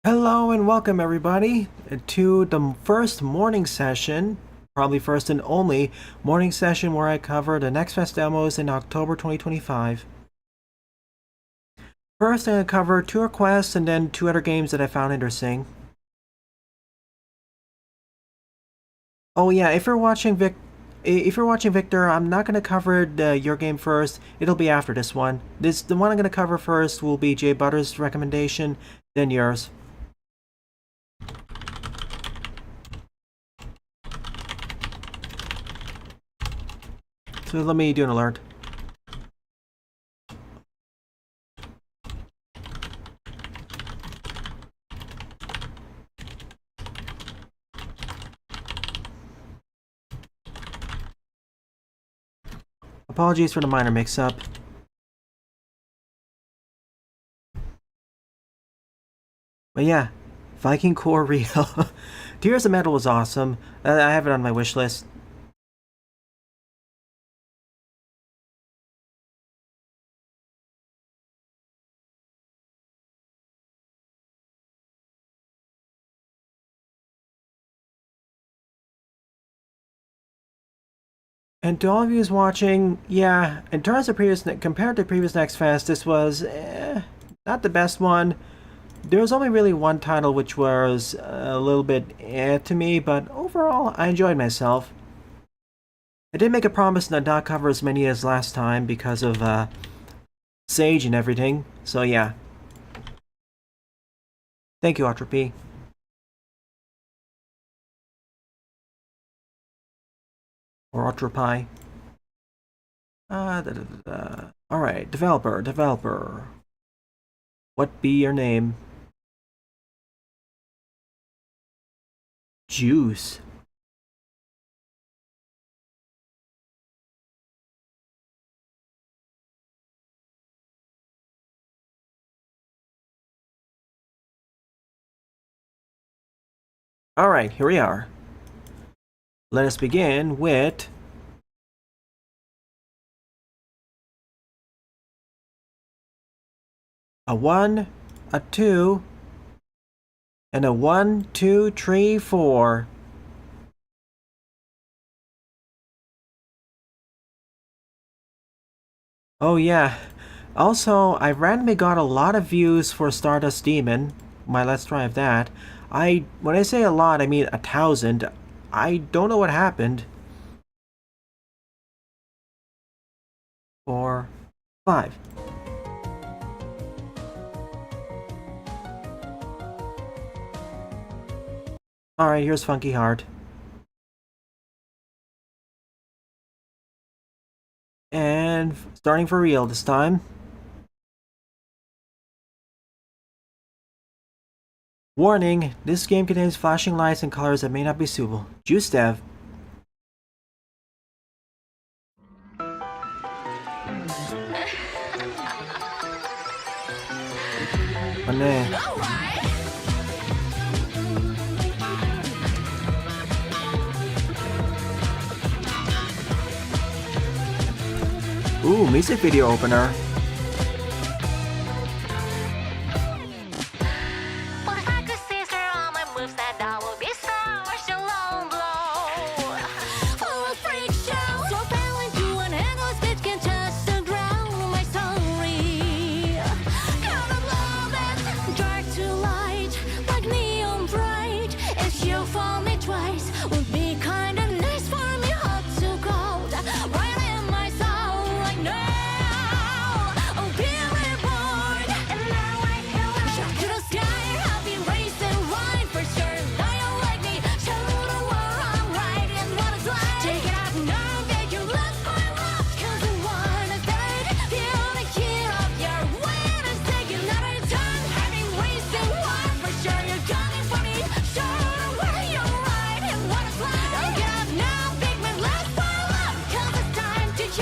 Hello and welcome everybody to the first morning session, probably first and only morning session where I cover the Next Fest demos in October 2025. First I'm going to cover 2 requests and then 2 other games that I found interesting. Oh yeah, if you're watching Victor, I'm not going to cover your game first. It'll be after this one. The one I'm going to cover first will be Jay Butter's recommendation, then yours. So let me do an alert. Apologies for the minor mix-up. But yeah, Viking Core Real. Tears of Metal was awesome. I have it on my wish list. And to all of you who's watching, yeah, in terms of compared to previous Next Fest, this was not the best one. There was only really one title which was a little bit to me, but overall I enjoyed myself. I did make a promise to not cover as many as last time because of Sage and everything, so yeah. Thank you, Atropy. Or Atropy. Alright, developer. What be your name? Juice. Alright, here we are. Let us begin with a 1, a 2, and a 1, 2, 3, 4. Oh yeah. Also, I randomly got a lot of views for Stardust Demon, my Let's Try of that. When I say a lot, I mean 1,000. I don't know what happened. 4, 5. Alright, here's FUNKYHEART. And starting for real this time. Warning, this game contains flashing lights and colors that may not be suitable. Juice Dev. Oh no. Ooh, music video opener.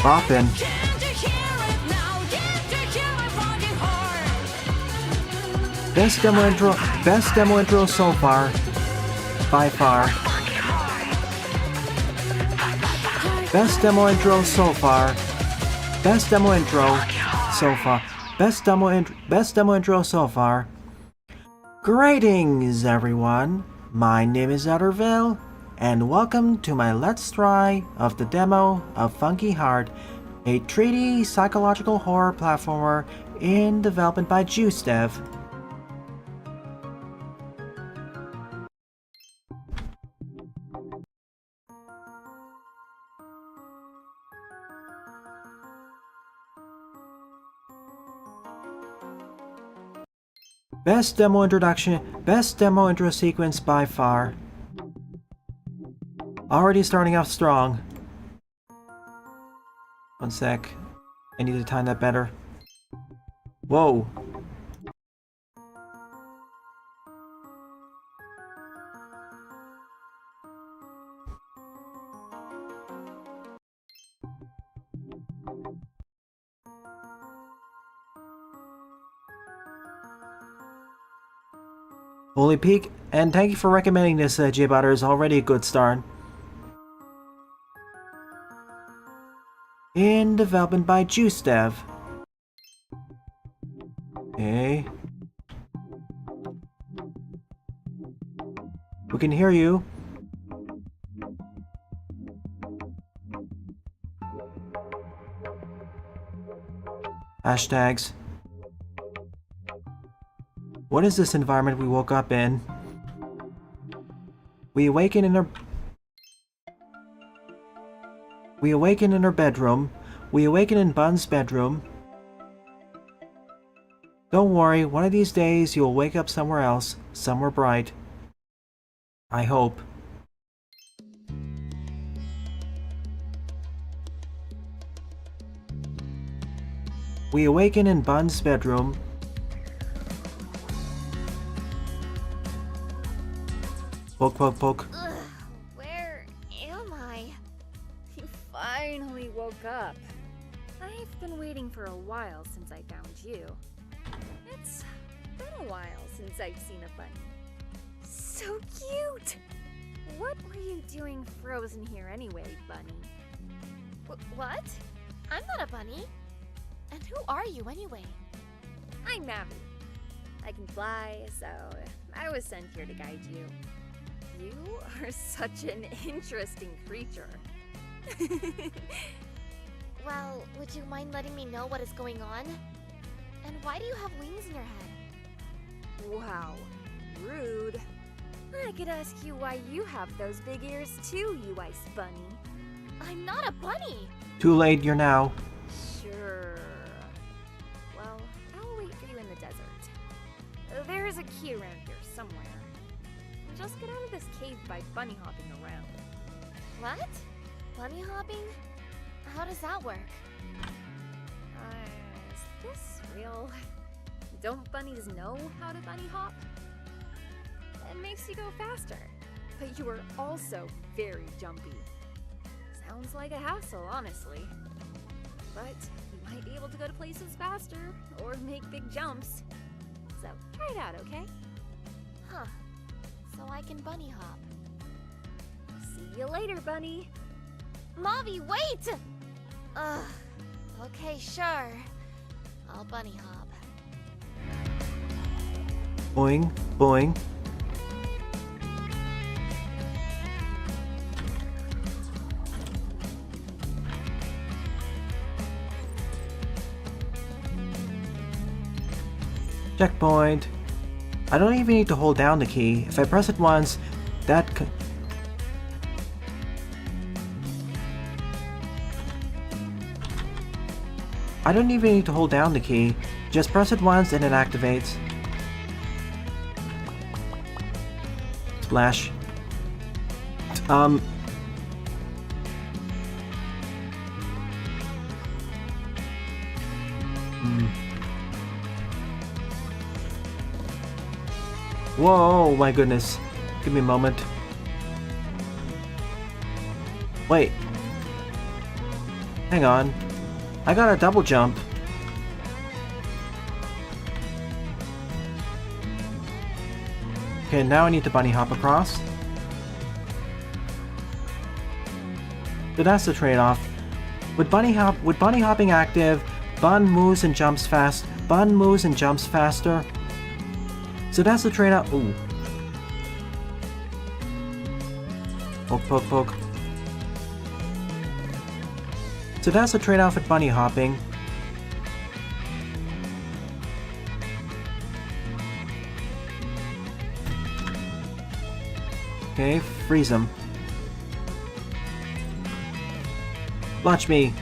Boppin'. Best demo intro so far. By far. Best demo intro so far. Best demo intro so far. Best demo intro so far. Greetings, everyone. My name is Utterville, and welcome to my Let's Try of the demo of FUNKYHEART, a 3D psychological horror platformer in development by JuiceDev. Best demo intro sequence by far. Already starting off strong. One sec. I need to time that better. Whoa. Holy peak, and thank you for recommending this, J-Butter is already a good start. In development by JuiceDev. Okay. We can hear you. Hashtags. What is this environment we woke up in? We awaken in our bedroom. We awaken in Bun's bedroom. Don't worry, one of these days you'll wake up somewhere else, somewhere bright. I hope. We awaken in Bun's bedroom. Poke, poke, poke. Ugh, where am I? You finally woke up. I've been waiting for a while since I found you. It's been a while since I've seen a bunny. So cute! What were you doing frozen here anyway, bunny? What? I'm not a bunny. And who are you anyway? I'm Navi. I can fly, so I was sent here to guide you. You are such an interesting creature. Well, would you mind letting me know what is going on? And why do you have wings in your head? Wow, rude. I could ask you why you have those big ears too, you ice bunny. I'm not a bunny! Too late, you're now. Sure. Well, I'll wait for you in the desert. There is a key around here somewhere. Just get out of this cave by bunny hopping around. What? Bunny hopping? How does that work? Is this real? Don't bunnies know how to bunny hop? It makes you go faster, but you are also very jumpy. Sounds like a hassle, honestly. But you might be able to go to places faster or make big jumps. So try it out, okay? Huh. So I can bunny hop. See you later, bunny. Mavi, wait! Ugh. Okay, sure. I'll bunny hop. Boing, boing. Checkpoint. I don't even need to hold down the key. If I press it once, I don't even need to hold down the key. Just press it once and it activates. Splash. Whoa, my goodness. Give me a moment. Wait. Hang on. I got a double jump. Okay, now I need to bunny hop across. So that's the trade-off. With bunny hopping active, Bun moves and jumps faster. So that's the trade-off. Ooh. Poke, poke, poke. So that's the trade-off with bunny hopping. Okay, freeze him. Launch me.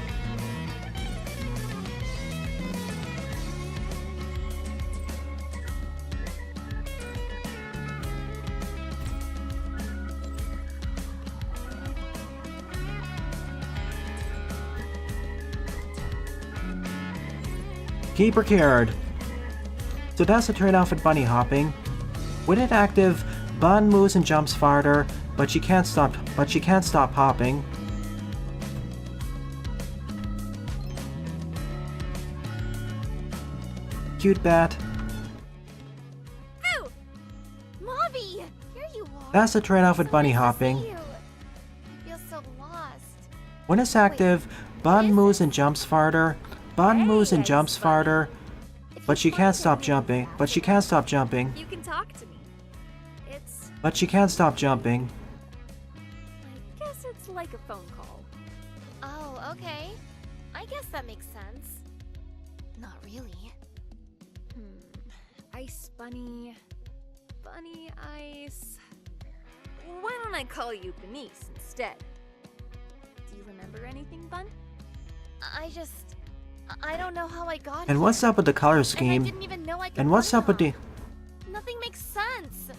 Key procured. So that's the trade-off with bunny hopping. With it active, Bun moves and jumps farther, but she can't stop hopping. Cute bat. Phew! Mobby! Here you are. That's the trade-off with So bunny nice to hopping. see you. I feel so lost. When it's active, Bun moves and jumps farther. Bun moves and jumps farther, but she can't stop jumping. But she can't stop jumping. You can talk to me. It's... But she can't stop jumping. I guess it's like a phone call. Oh, okay. I guess that makes sense. Not really. Ice Bunny... Bunny Ice... Why don't I call you Benice instead? Do you remember anything, Bun? I don't know how I got And here. what's up with the color And I scheme? didn't even know I could And what's run up with the hop. Nothing makes sense.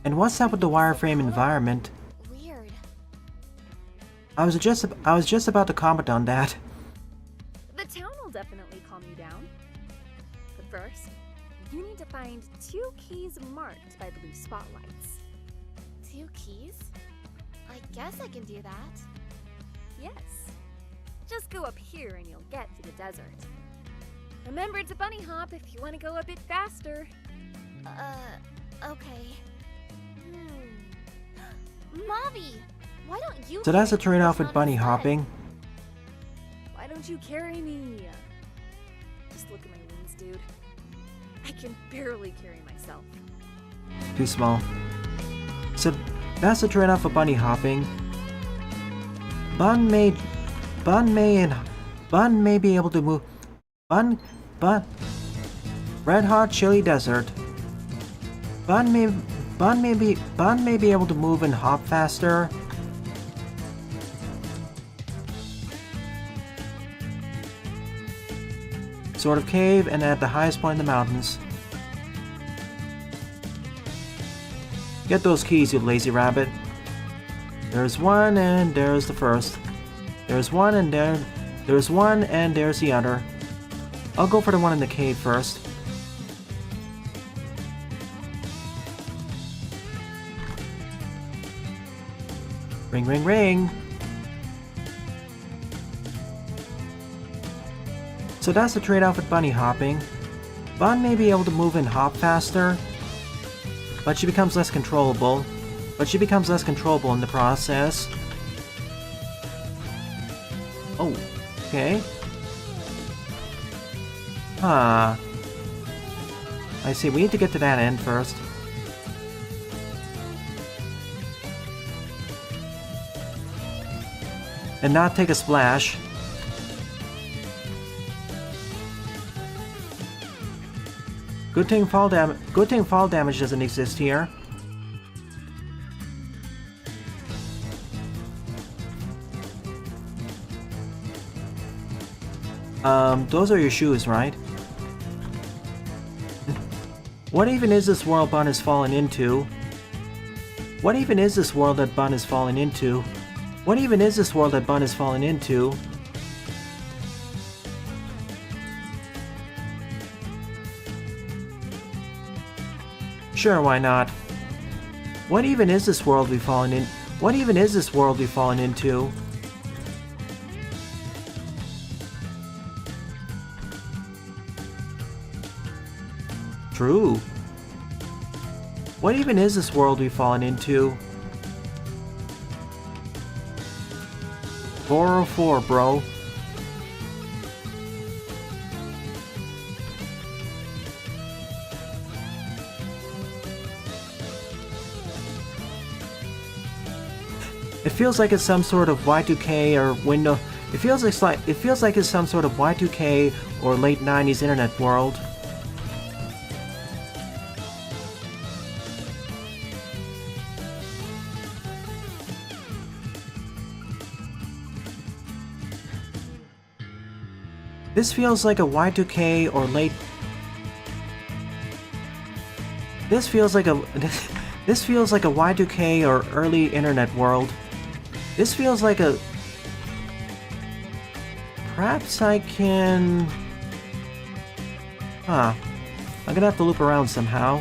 and what's up with the wireframe environment? Weird. I was just about to comment on that. The town will definitely calm you down. But first, you need to find 2 keys marked by blue spotlights. 2 keys? I guess I can do that. Yes. Just go up here and you'll get to the desert. Remember to bunny hop if you want to go a bit faster. Okay. Mobby! Why don't you So that's a carry trade-off this with bunny instead? hopping. Why don't you carry me? Just look at my wings, dude. I can barely carry myself. Too small. So that's the trade-off of bunny hopping. Bun may be able to move. Red hot chili desert. Bun may be able to move and hop faster. Sort of cave and at the highest point in the mountains. Get those keys, you lazy rabbit. There's one and there's the first. There's one and there's one and there's the other. I'll go for the one in the cave first. Ring, ring, ring. So that's the trade-off with bunny hopping. Bun may be able to move and hop faster, but she becomes less controllable. In the process. Oh, okay. Huh. I see, we need to get to that end first. And not take a splash. Good thing fall damage doesn't exist here. Those are your shoes, right? What even is this world Bun has fallen into? What even is this world that Bun has fallen into? What even is this world that Bun has fallen into? Sure, why not? What even is this world we've fallen in? What even is this world we've fallen into? True. What even is this world we've fallen into? 404, bro. It feels like it's some sort of Y2K or window. It feels like it's some sort of Y2K or late 90s internet world. This feels like a Y2K or late. This feels like a Y2K or early internet world. This feels like a. Perhaps I can. Huh. I'm gonna have to loop around somehow.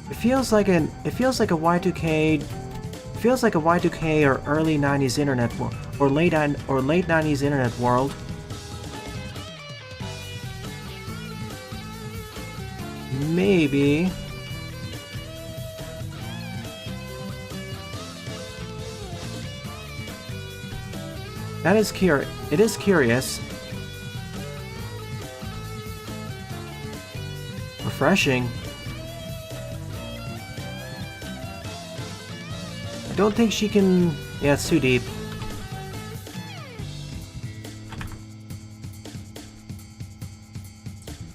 It feels like a Y2K. Feels like a Y2K or early 90s internet or late 90s internet world. Maybe. That is curious. It is curious. Refreshing. I don't think she can. Yeah, it's too deep.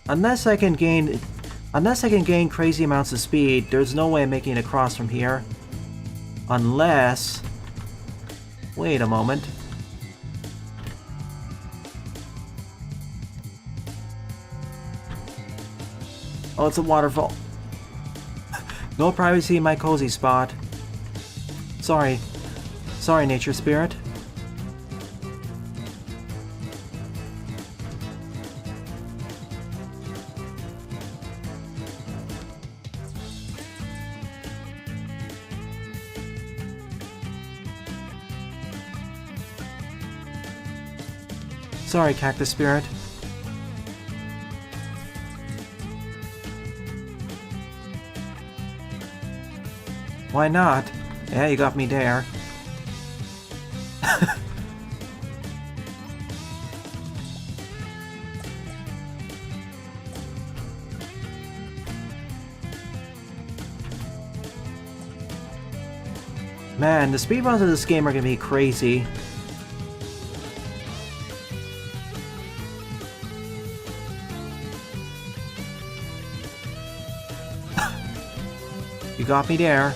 Unless I can gain crazy amounts of speed, there's no way I'm making it across from here. Unless... Wait a moment. Oh, it's a waterfall. No privacy in my cozy spot. Sorry. Sorry, nature spirit. Sorry, cactus spirit. Why not? Yeah, you got me there. Man, the speedruns of this game are gonna be crazy. You got me there.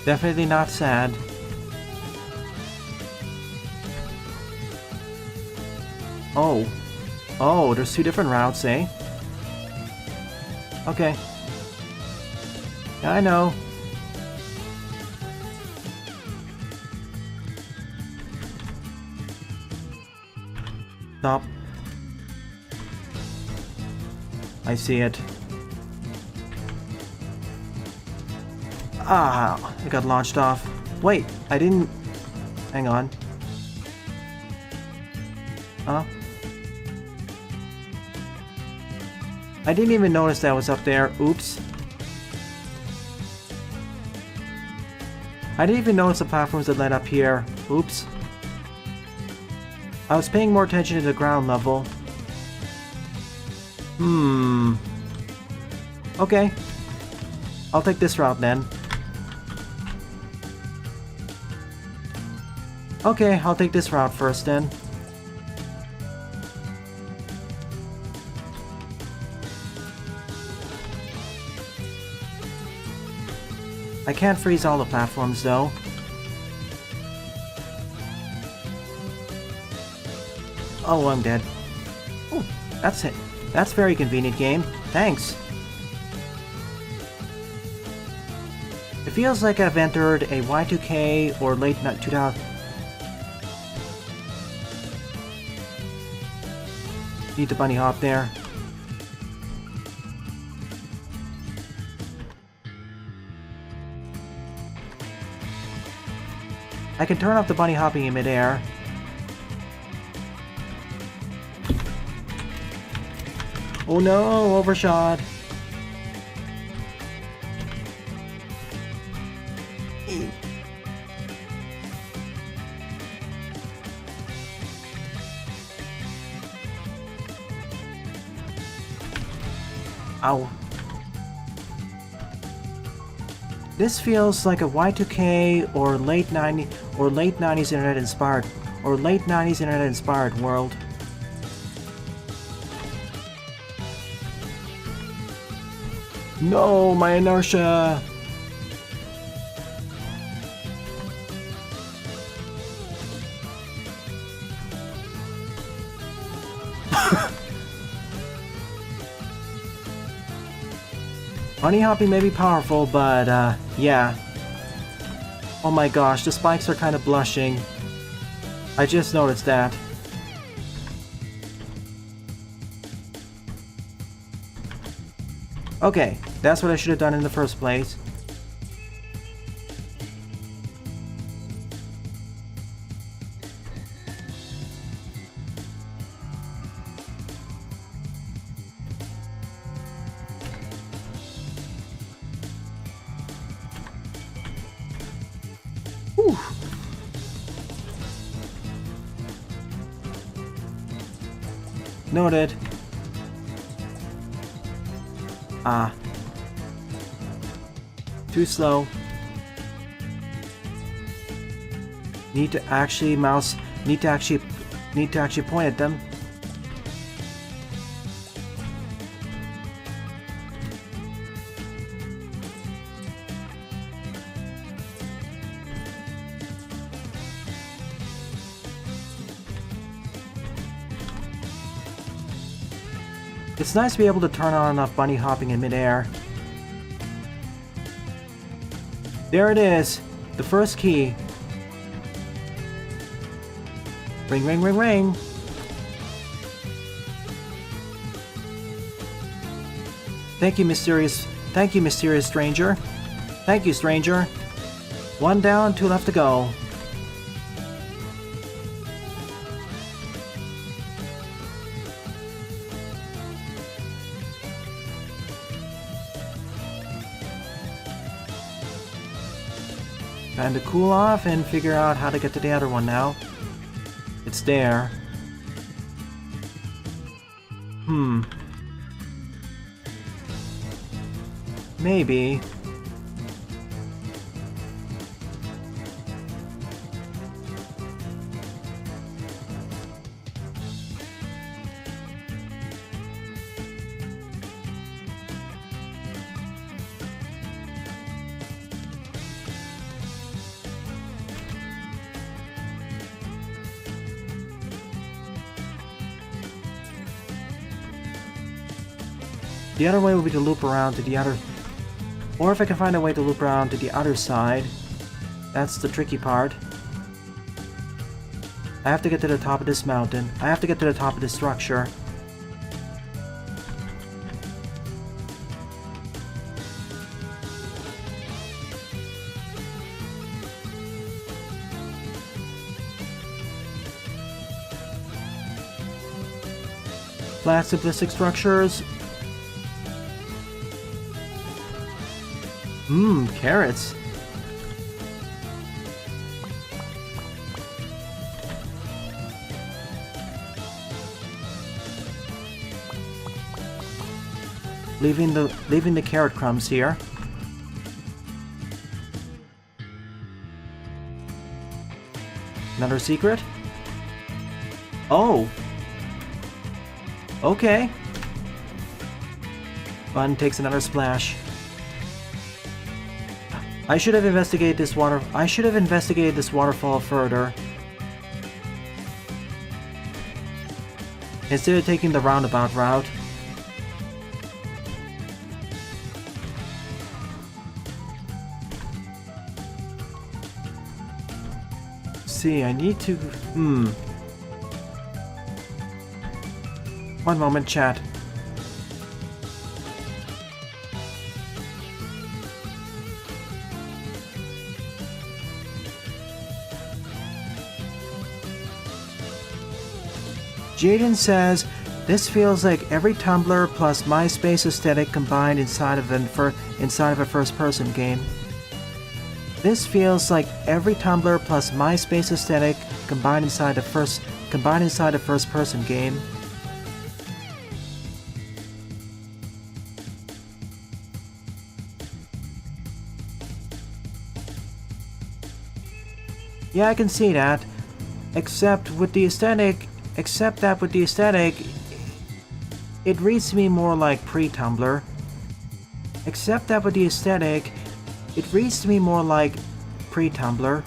Definitely not sad. Oh. Oh, there's two different routes, eh? Okay. I know. Stop. I see it. Ah, it got launched off. Wait, I didn't... Hang on. Huh? I didn't even notice that was up there. Oops. I didn't even notice the platforms that led up here. Oops. I was paying more attention to the ground level. Okay. I'll take this route then. Okay, I'll take this route first then. I can't freeze all the platforms though. Oh, I'm dead. Oh, that's it. That's very convenient game. Thanks. It feels like I've entered a Y2K or late 2000. Need to bunny hop there. I can turn off the bunny hopping in midair. Oh no, overshot. Ow. This feels like a Y2K or late 90s internet inspired world. No, my inertia. Bunny hopping may be powerful, but, yeah. Oh my gosh, the spikes are kind of blushing. I just noticed that. Okay, that's what I should have done in the first place. Whew. Noted. Ah. Too slow. Need to actually point at them. It's nice to be able to turn on and off bunny hopping in midair. There it is, the first key. Ring, ring, ring, ring. Thank you, mysterious stranger. Thank you, stranger. One down, two left to go. Time to cool off and figure out how to get to the other one now. It's there. Maybe. The other way would be to loop around to the other... Or if I can find a way to loop around to the other side. That's the tricky part. I have to get to the top of this mountain. I have to get to the top of this structure. Flat simplistic structures. Carrots. Leaving the carrot crumbs here. Another secret? Oh. Okay. Bun takes another splash. I should have investigated this waterfall further. Instead of taking the roundabout route. See, I need to... One moment, chat. Jaden says, this feels like every Tumblr plus MySpace aesthetic combined inside of a first-person game. This feels like every Tumblr plus MySpace aesthetic combined inside a first-person game. Yeah, I can see that. Except that with the aesthetic, it reads to me more like pre-Tumblr. Except that with the aesthetic, it reads to me more like pre-Tumblr.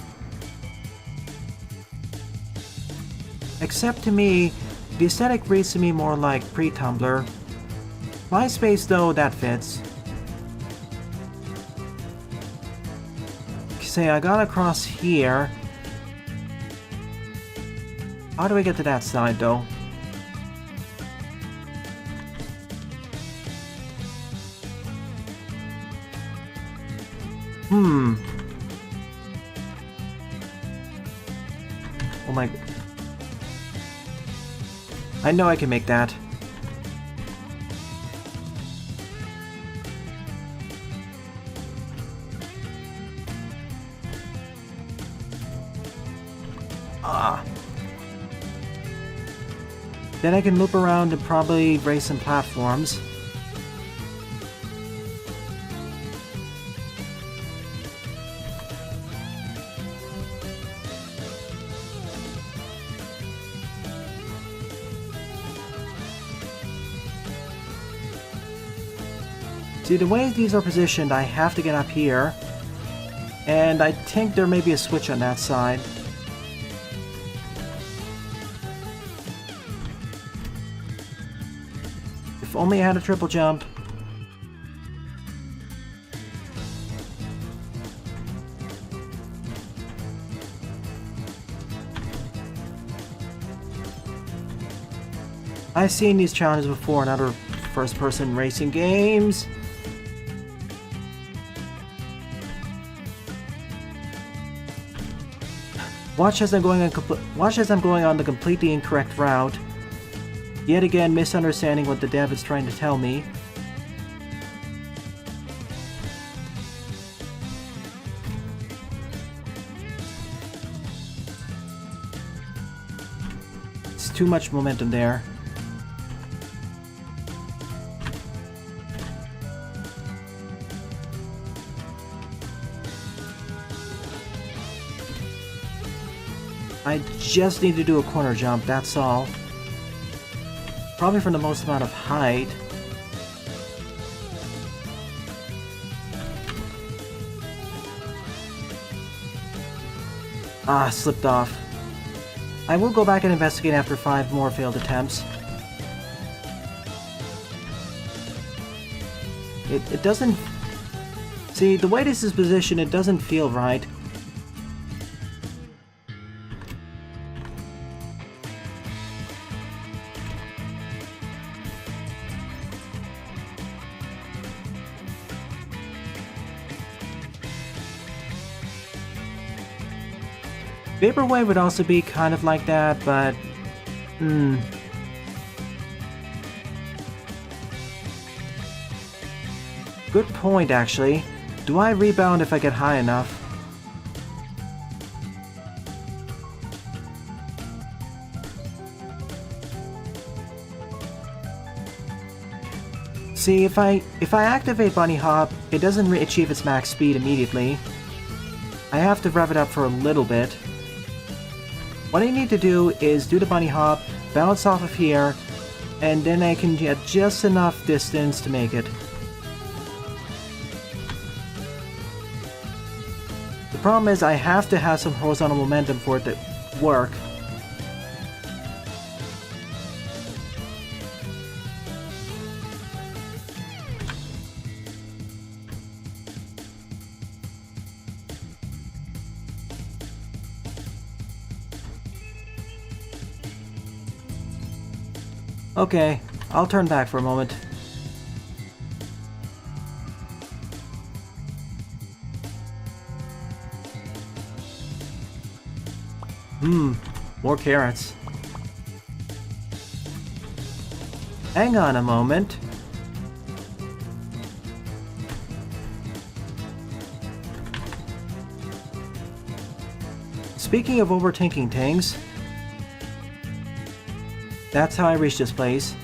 Except to me, the aesthetic reads to me more like pre-Tumblr. MySpace though, that fits. Say, I got across here. How do I get to that side though? Oh my... I know I can make that. Then I can loop around and probably raise some platforms. See, the way these are positioned, I have to get up here. And I think there may be a switch on that side. If only I had a triple jump. I've seen these challenges before in other first-person racing games. Watch as I'm going on the completely incorrect route. Yet again, misunderstanding what the dev is trying to tell me. It's too much momentum there. I just need to do a corner jump, that's all. Probably for the most amount of height. Ah, slipped off. I will go back and investigate after 5 more failed attempts. It doesn't... See, the way this is positioned, it doesn't feel right. Vaporwave would also be kind of like that, but... Good point, actually. Do I rebound if I get high enough? See, if I activate Bunny Hop, it doesn't achieve its max speed immediately. I have to rev it up for a little bit. What I need to do is do the bunny hop, bounce off of here, and then I can get just enough distance to make it. The problem is I have to have some horizontal momentum for it to work. Okay, I'll turn back for a moment. More carrots. Hang on a moment. Speaking of overthinking things, that's how I reached this place.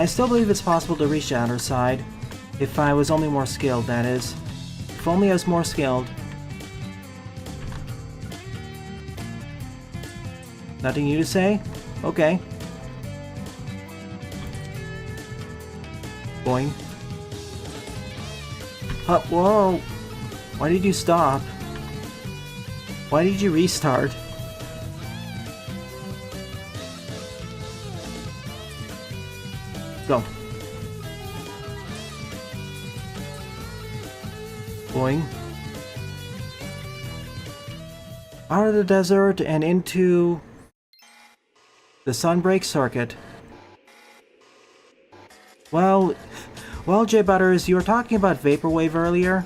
I still believe it's possible to reach the outer side. If I was only more skilled, that is. If only I was more skilled. Nothing new to say? Okay. Boing. Whoa! Why did you stop? Why did you restart? Go. Boing. Out of the desert and into the Sunbreak Circuit. Well, J Butters, you were talking about Vaporwave earlier.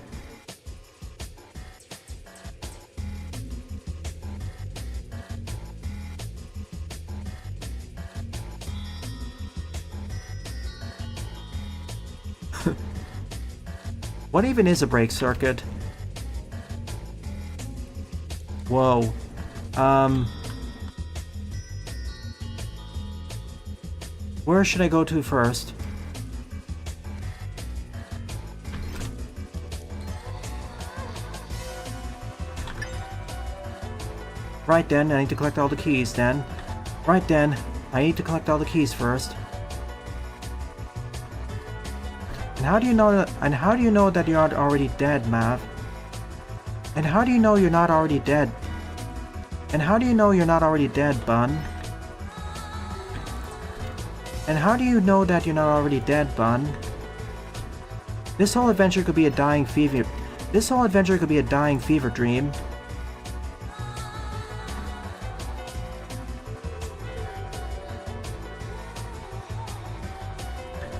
What even is a break circuit? Whoa. Where should I go to first? Right then, I need to collect all the keys then. Right then, I need to collect all the keys first. And how do you know that you're not already dead, Mav? And how do you know you're not already dead? And how do you know you're not already dead, Bun? And how do you know that you're not already dead, Bun? This whole adventure could be a dying fever. This whole adventure could be a dying fever dream.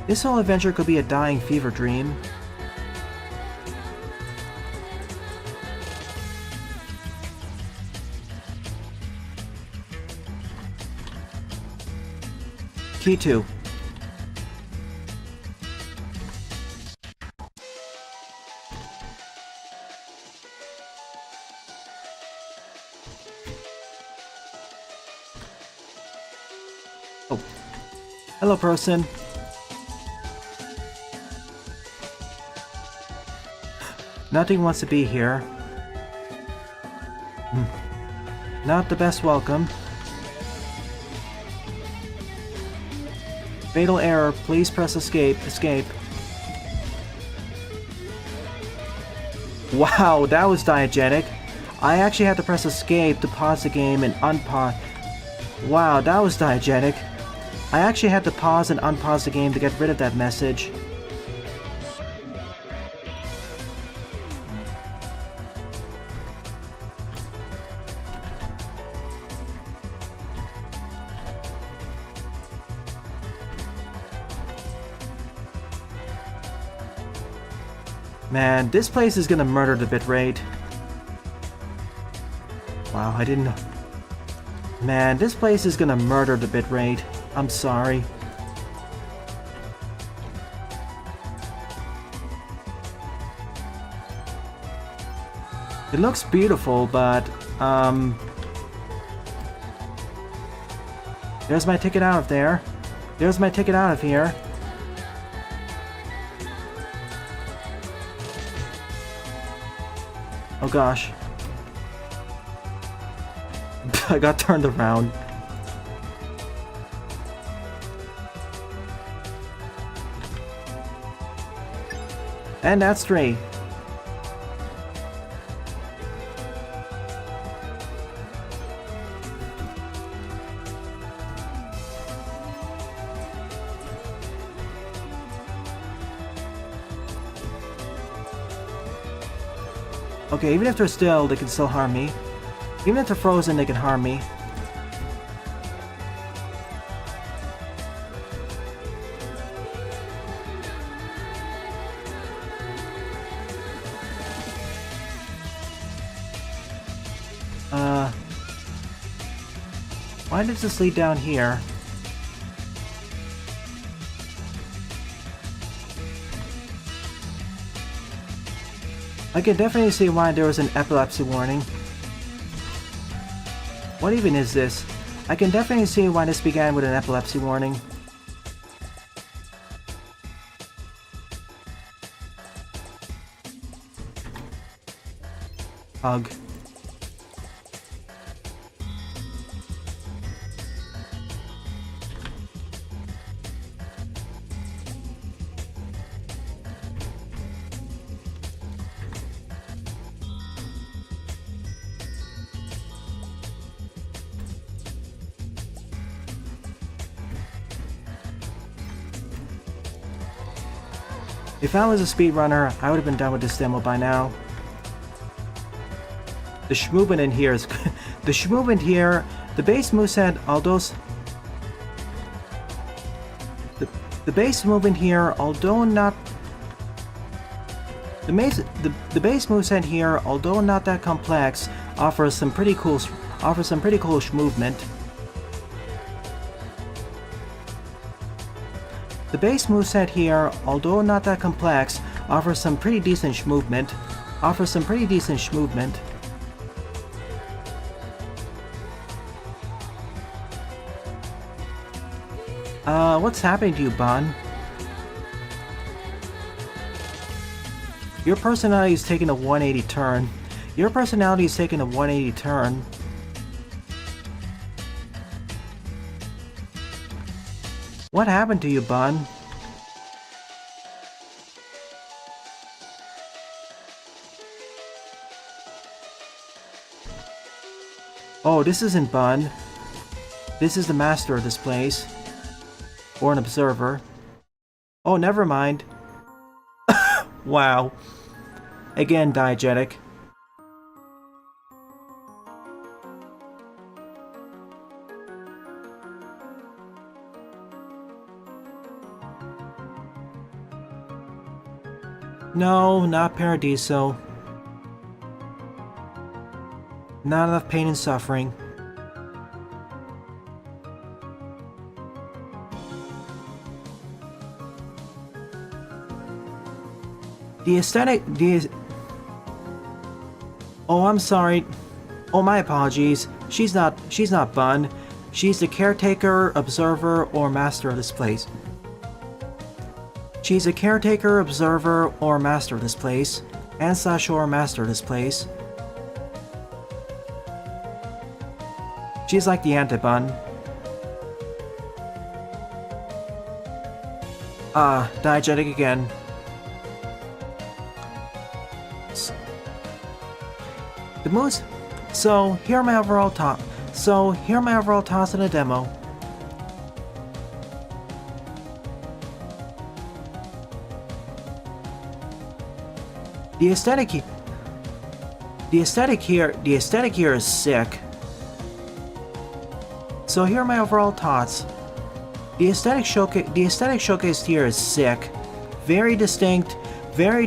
This whole adventure could be a dying fever dream. Key 2. Oh. Hello, person. Nothing wants to be here. Not the best welcome. Fatal error. Please press escape. Escape. Wow, that was diegetic. I actually had to press escape to pause the game and unpause. Wow, that was diegetic. I actually had to pause and unpause the game to get rid of that message. Man, this place is gonna murder the bitrate. Wow, I didn't know. Man, this place is gonna murder the bitrate. I'm sorry. It looks beautiful, but, there's my ticket out of there. There's my ticket out of here. Oh gosh. I got turned around. And that's 3. Okay, even if they're still, they can still harm me. Even if they're frozen, they can harm me. Why does this lead down here? I can definitely see why there was an epilepsy warning. What even is this? I can definitely see why this began with an epilepsy warning. Hug. If I was a speedrunner, I would have been done with this demo by now. The shmovement in here is... the shmovement here, the base moveset, although... The base movement here, although not... The base moveset here, although not that complex, offers some pretty cool shmovement. The base moveset here, although not that complex, offers some pretty decent shmovement. What's happening to you, Bun? Your personality is taking a 180 turn. What happened to you, Bun? Oh, this isn't Bun. This is the master of this place. Or an observer. Oh, never mind. Wow. Again, diegetic. No, not Paradiso. Not enough pain and suffering. Oh, I'm sorry. Oh, my apologies. She's not Bun. She's the caretaker, observer, or master of this place. She's a caretaker, observer, or master of this place. And/or master of this place. She's like the anti-Bun. Ah, diegetic again. The moves. So here are my overall thoughts on the demo. The aesthetic here is sick. So here are my overall thoughts. The aesthetic showcase here is sick. Very distinct, very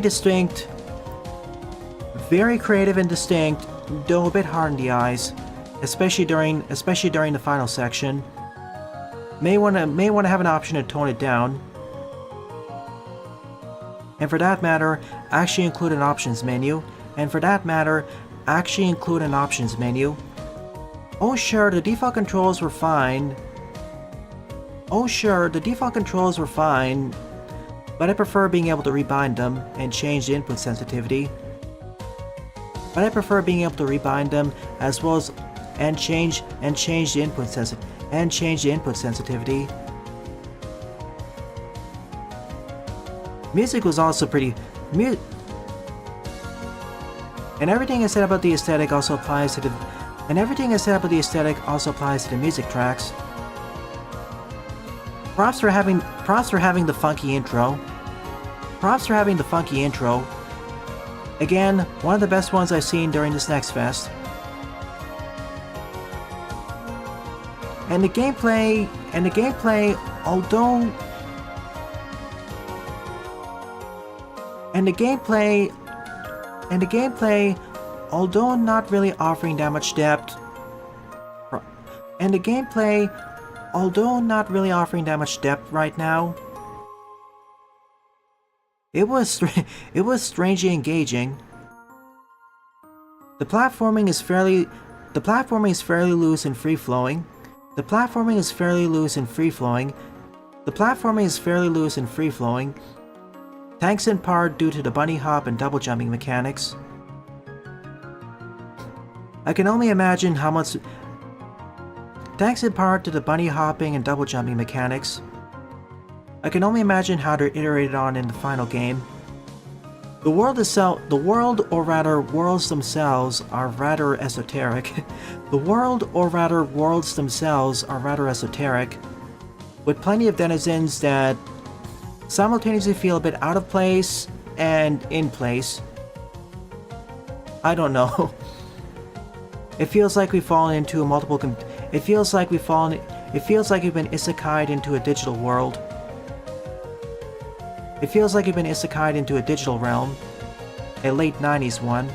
creative and distinct, though a bit hard in the eyes, especially during the final section. May wanna have an option to tone it down. And for that matter, actually include an options menu. Oh sure, the default controls were fine. But I prefer being able to rebind them and change the input sensitivity. As well as change the input sensitivity. Music was also pretty. And everything I said about the aesthetic also applies to the. Music tracks. Props for having the funky intro. Again, one of the best ones I've seen during this Next Fest. And the gameplay, although not really offering that much depth, right now, it was strangely engaging. The platforming is fairly loose and free flowing. Thanks in part due to the bunny hop and double jumping mechanics. I can only imagine how much... Thanks in part to the bunny hopping and double jumping mechanics, I can only imagine how they're iterated on in the final game. The world itself, or rather worlds themselves, are rather esoteric. The world, or rather worlds themselves, are rather esoteric, with plenty of denizens that simultaneously feel a bit out of place and in place. I don't know. It feels like we've fallen into a multiple. It feels like we've been isekai'd into a digital world. It feels like you've been isekai'd into a digital realm, a late 90s one.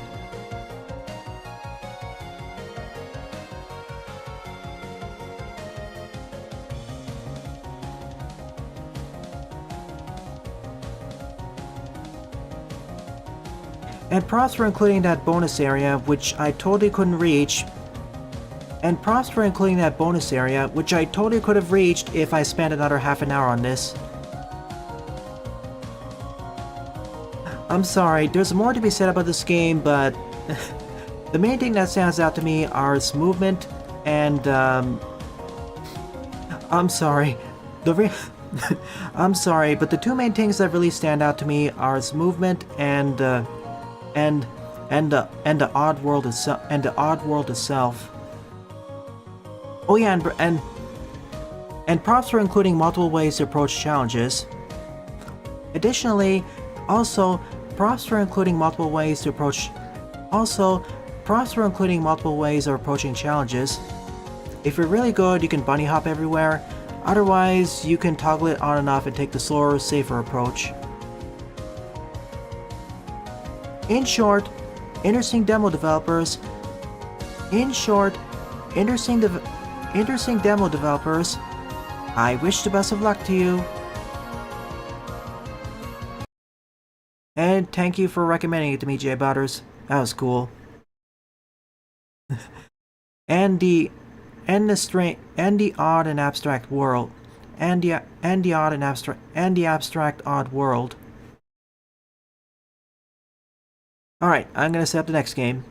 And props for including that bonus area, which I totally couldn't reach. And props for including that bonus area, which I totally could have reached if I spent another half an hour on this. I'm sorry, there's more to be said about this game, but the main thing that stands out to me are its movement and, I'm sorry, I'm sorry, but the two main things that really stand out to me are its movement and the odd world itself. Oh yeah, and props for including multiple ways to approach challenges. Additionally, also, props for including multiple ways of approaching challenges. If you're really good, you can bunny hop everywhere. Otherwise, you can toggle it on and off and take the slower, safer approach. In short, interesting demo developers. I wish the best of luck to you. And thank you for recommending it to me, Jay Butters. That was cool. and the odd and abstract world. And the abstract odd world. Alright, I'm gonna set up the next game.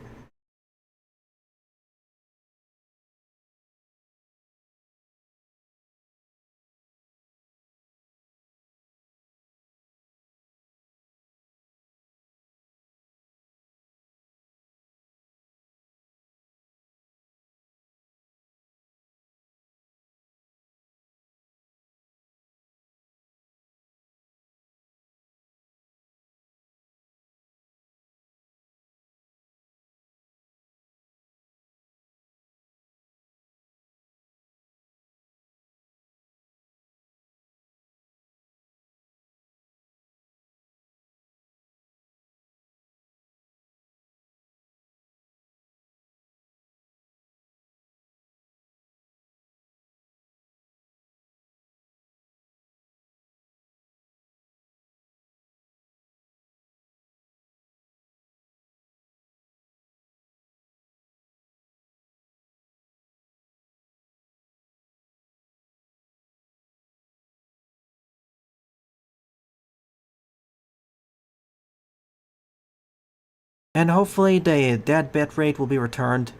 And hopefully that bit rate will be returned.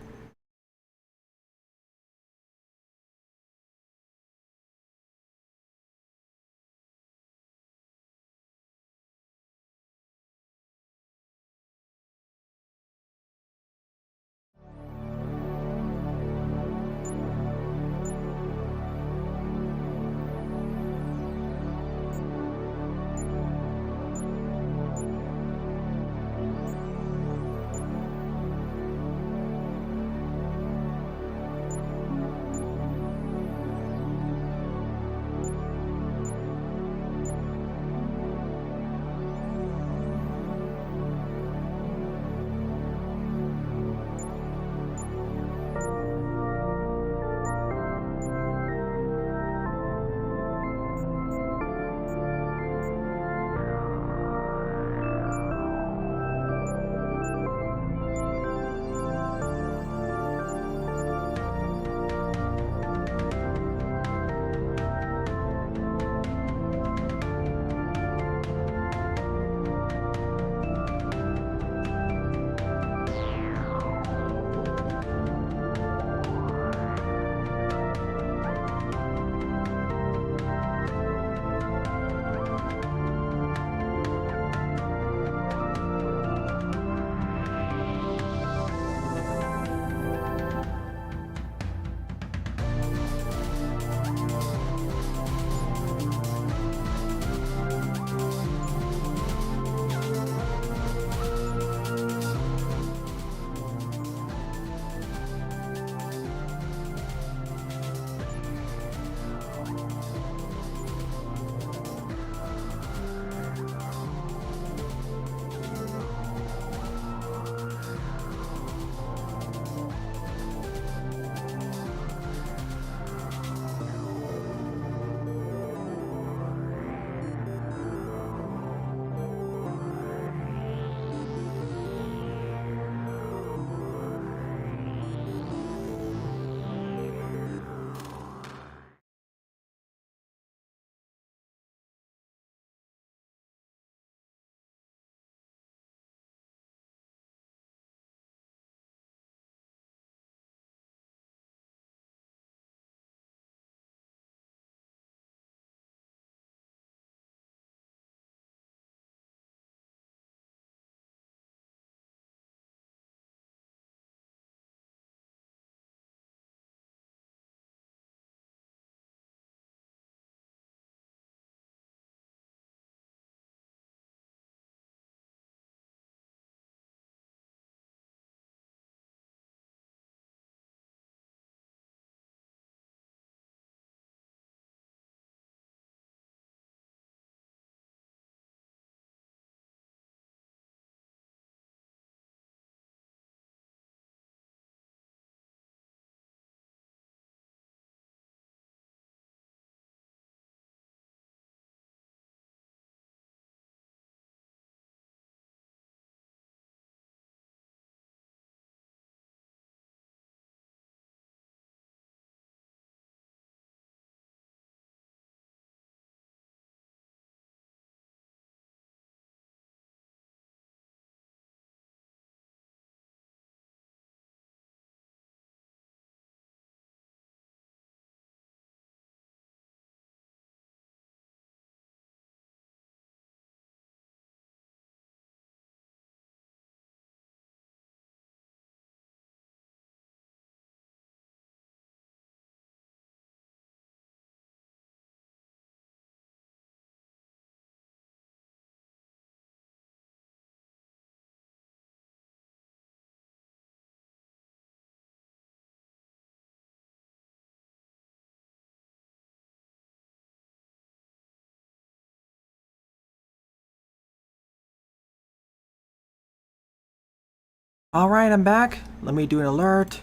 Alright, I'm back. Let me do an alert.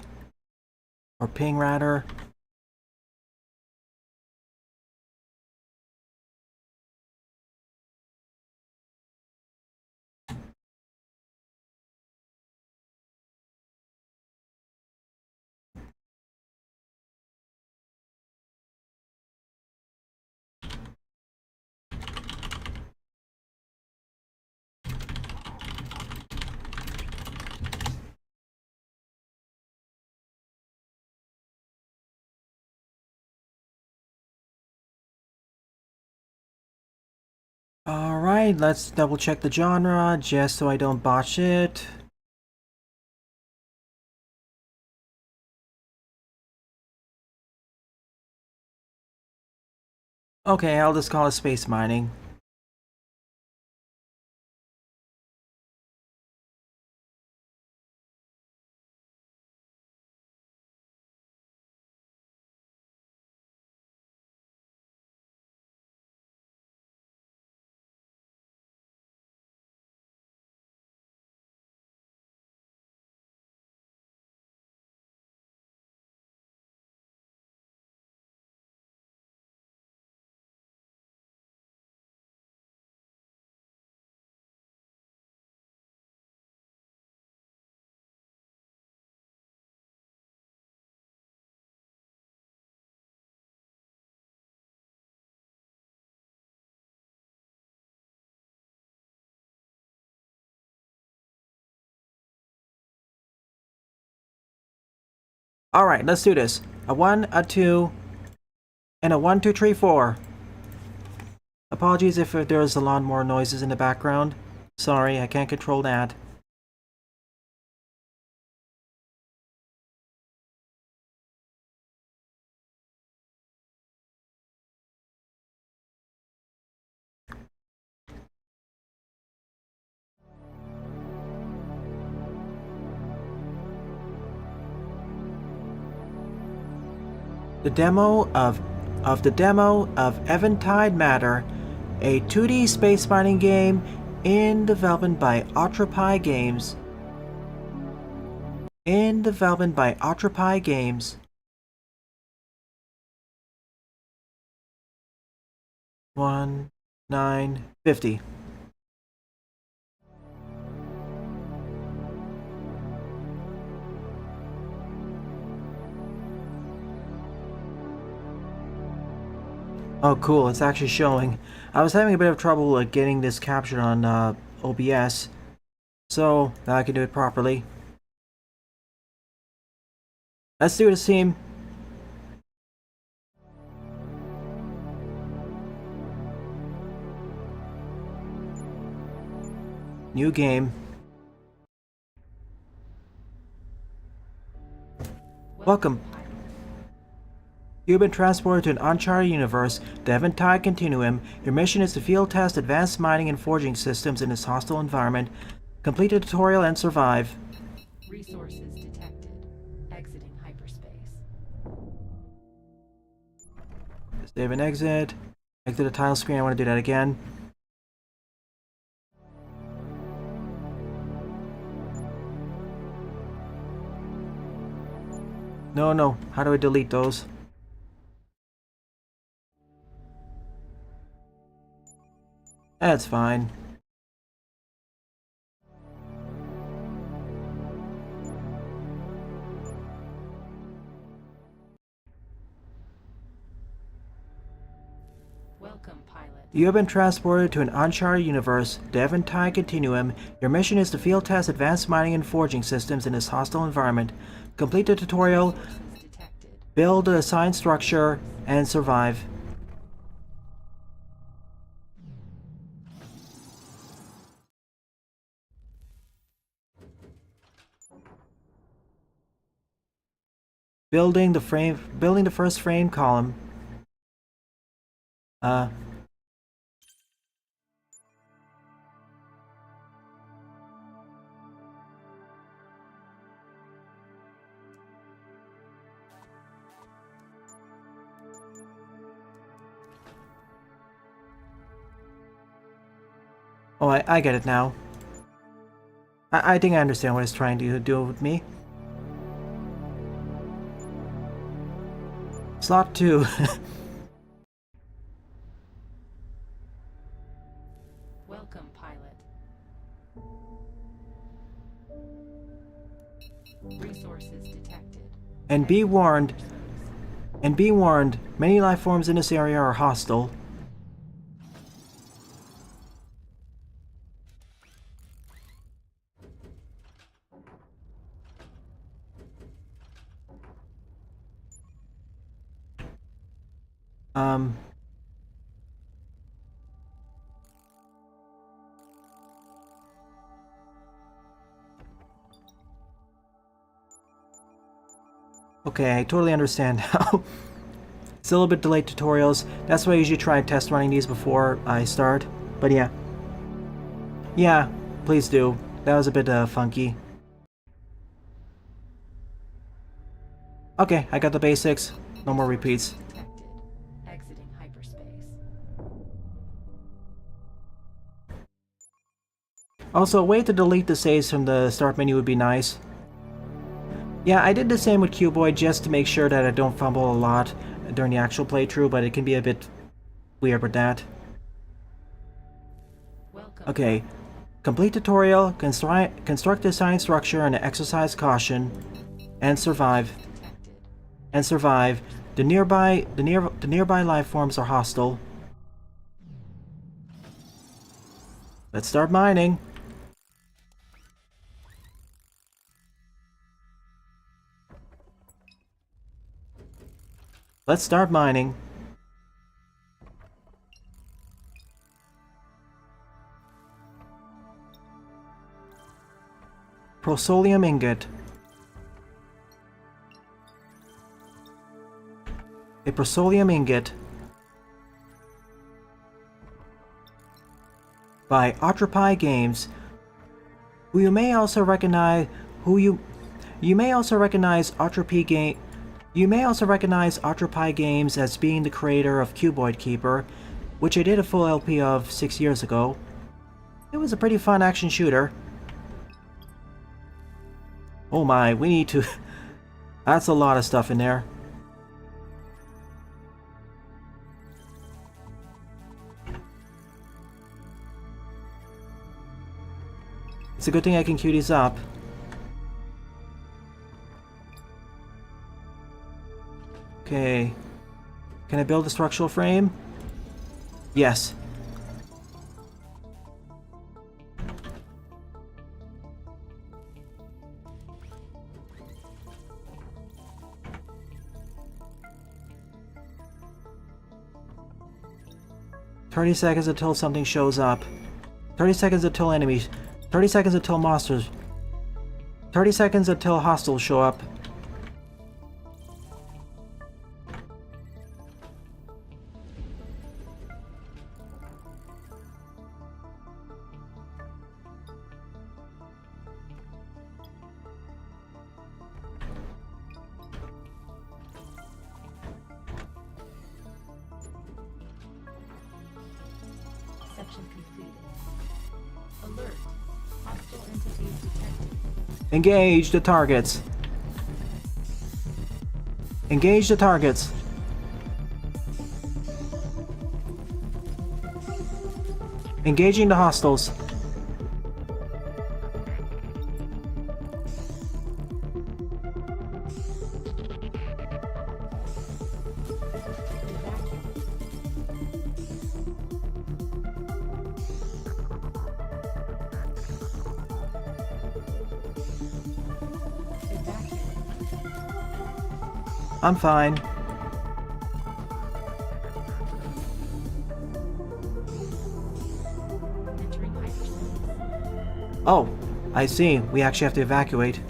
Or ping, rather. Alright, let's double check the genre just so I don't botch it. Okay, I'll just call it space mining. Alright, let's do this. A 1, a 2, and a 1, 2, 3, 4. Apologies if there's a lot more noises in the background. Sorry, I can't control that. The demo of Eventide Matter, a 2D space mining game in development by Atropie Games. In development by Atropie Games. 1950. Oh cool, it's actually showing. I was having a bit of trouble getting this captured on OBS, so now I can do it properly. Let's do this, team. New game. Welcome. You've been transported to an uncharted universe, the Eventide Continuum. Your mission is to field test advanced mining and forging systems in this hostile environment. Complete the tutorial and survive. Resources detected. Exiting hyperspace. Save and exit. Exit the title screen. I want to do that again. No. How do I delete those? That's fine. Welcome, pilot. You have been transported to an uncharted universe, the Eventide Continuum. Your mission is to field test advanced mining and forging systems in this hostile environment. Complete the tutorial, Resources detected. build a assigned structure, and survive. Building the first frame column. Oh, I get it now. I think I understand what it's trying to do with me. Slot 2. Welcome, pilot. Resources detected. And be warned, many life forms in this area are hostile. Okay, I totally understand now. It's a little bit delayed tutorials. That's why I usually try test running these before I start. But yeah. Yeah, please do. That was a bit funky. Okay, I got the basics. No more repeats. Detected. Exiting hyperspace. Also, a way to delete the saves from the start menu would be nice. Yeah, I did the same with Cuboid just to make sure that I don't fumble a lot during the actual playthrough, but it can be a bit weird with that. Welcome. Okay, complete tutorial, construct design structure and exercise caution, and survive. Detected. And survive. The nearby life forms are hostile. Let's start mining. Let's start mining. Prosolium ingot. A prosolium ingot. By Atropy Games. Who you may also recognize You may also recognize Atropy Games as being the creator of Cuboid Keeper, which I did a full LP of 6 years ago. It was a pretty fun action shooter. Oh my, we need to... That's a lot of stuff in there. It's a good thing I can queue these up. Okay. Can I build a structural frame? Yes. "30 seconds until something shows up. 30 seconds until enemies. 30 seconds until monsters. 30 seconds until hostiles show up." Section completed. Alert. Hostile entities detected. Engage the targets. Engage the targets. Engaging the hostiles. I'm fine. Entering hyperspace. Oh, I see. We actually have to evacuate.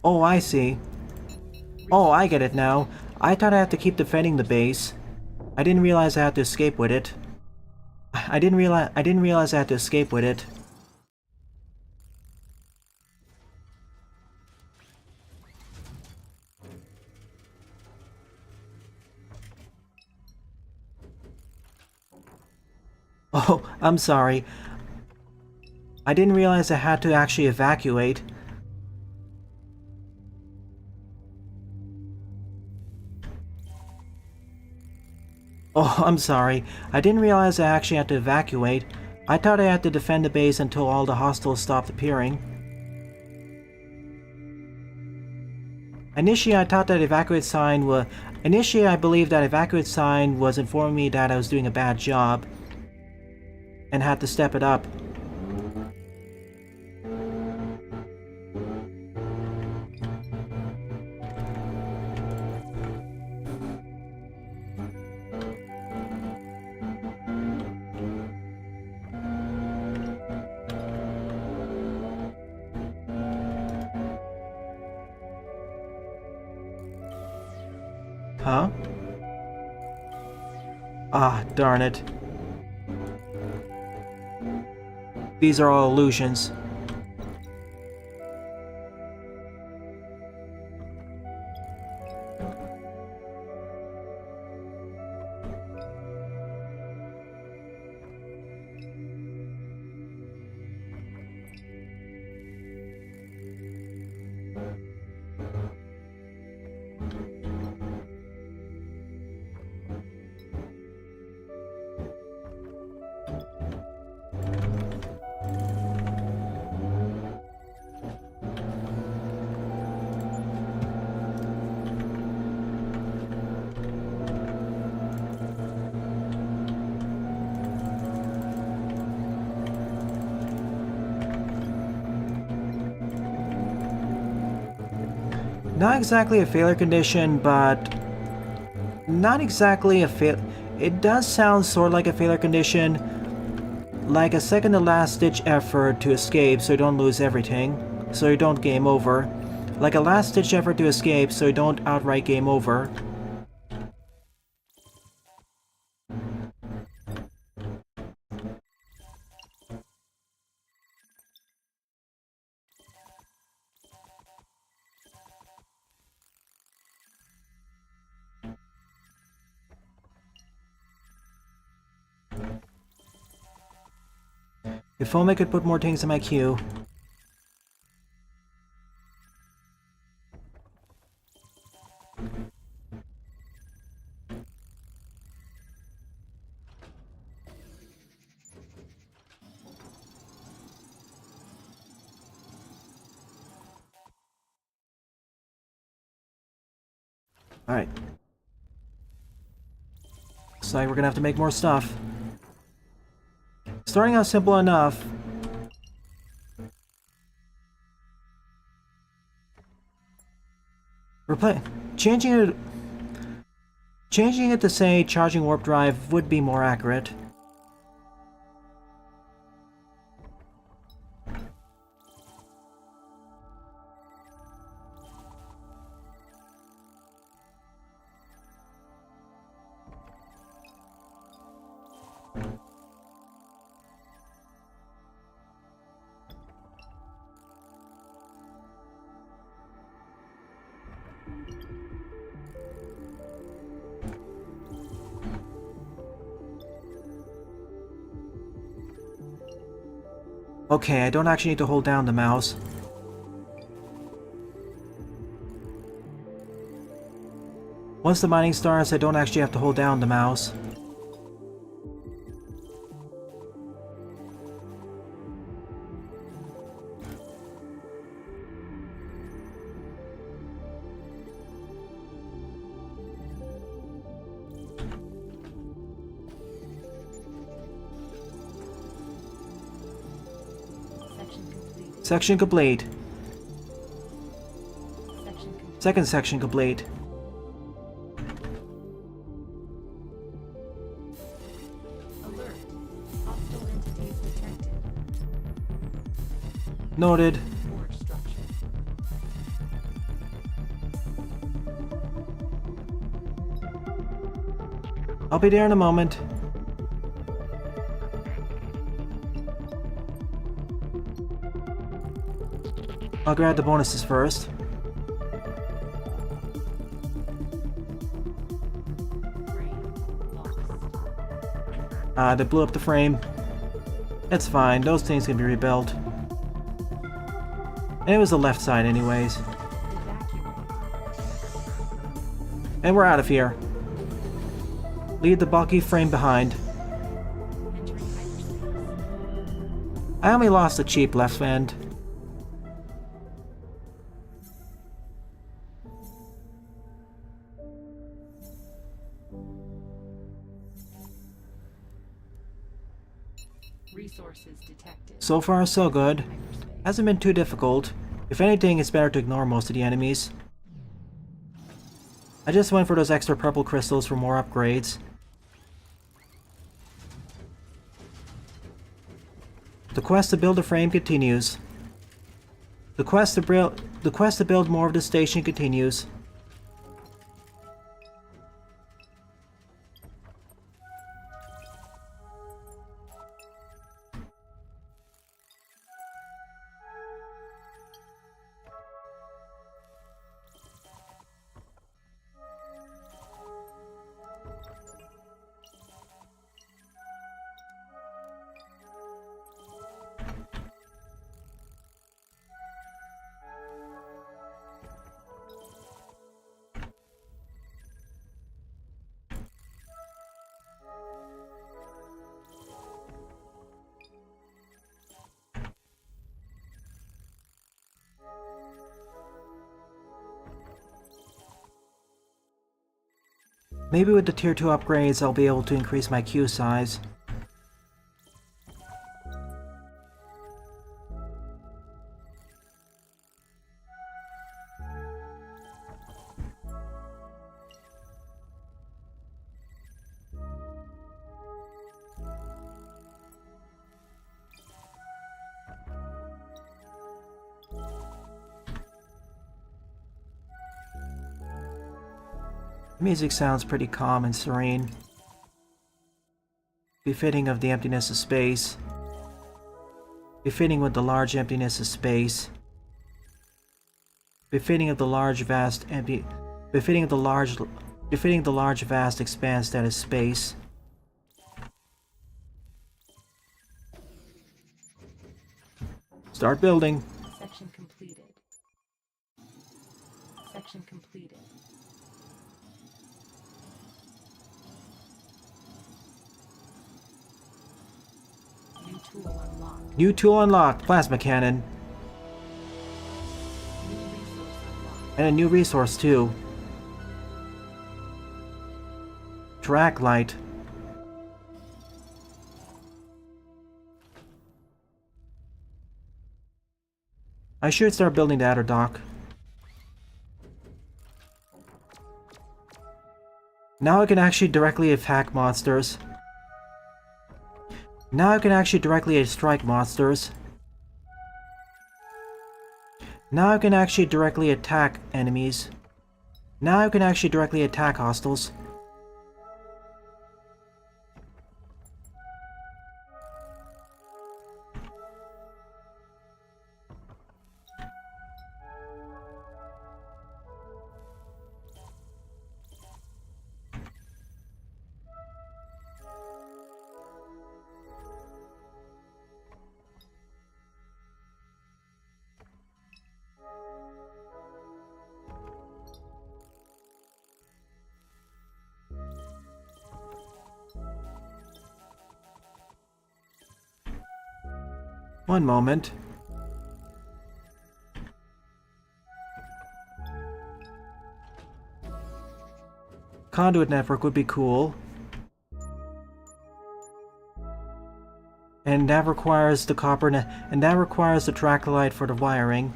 Oh, I see. Oh, I get it now. I thought I had to keep defending the base. I didn't realize I had to escape with it. I didn't realize I had to escape with it. Oh, I'm sorry. I didn't realize I had to actually evacuate. Oh, I'm sorry. I didn't realize I actually had to evacuate. I thought I had to defend the base until all the hostiles stopped appearing. Initially, I thought that evacuate sign was... Initially, I believed that evacuate sign was informing me that I was doing a bad job and had to step it up. Huh? Ah, darn it. These are all illusions. Not exactly a failure condition, but not exactly a fail. It does sound sort of like a failure condition, like a second to last ditch effort to escape so you don't lose everything, so you don't game over. Like a last ditch effort to escape so you don't outright game over. If only I could put more things in my queue. Alright. Looks like we're gonna have to make more stuff. Starting out simple enough. Changing it to say charging warp drive would be more accurate. Okay, I don't actually need to hold down the mouse. Once the mining starts, I don't actually have to hold down the mouse. Section complete. Second section complete. Alert. Hostile entities detected. Noted. Forge structure. I'll be there in a moment. I'll grab the bonuses first. Brain lost. They blew up the frame. It's fine, those things can be rebuilt. And it was the left side anyways. Evacuate. And we're out of here. Leave the bulky frame behind. Entering hyperspace. I only lost the cheap left end. Resources detected. So far so good. Hyperspace. Hasn't been too difficult. If anything, it's better to ignore most of the enemies. I just went for those extra purple crystals for more upgrades. The quest to build a frame continues. The quest to build more of the station continues. Maybe with the tier 2 upgrades I'll be able to increase my queue size. Music sounds pretty calm and serene, befitting of the emptiness of space, befitting with the large emptiness of space, befitting of the large vast empty, befitting the large vast expanse that is space. Start building. Section completed. Section completed. New tool unlocked. New tool unlocked, plasma cannon, New resource unlocked. and a new resource too. Track light. I should start building the outer dock. Now I can actually directly attack monsters. Now I can actually directly strike monsters. Now I can actually directly attack enemies. Now I can actually directly attack hostiles. One moment. Conduit network would be cool. And that requires the and that requires the track light for the wiring.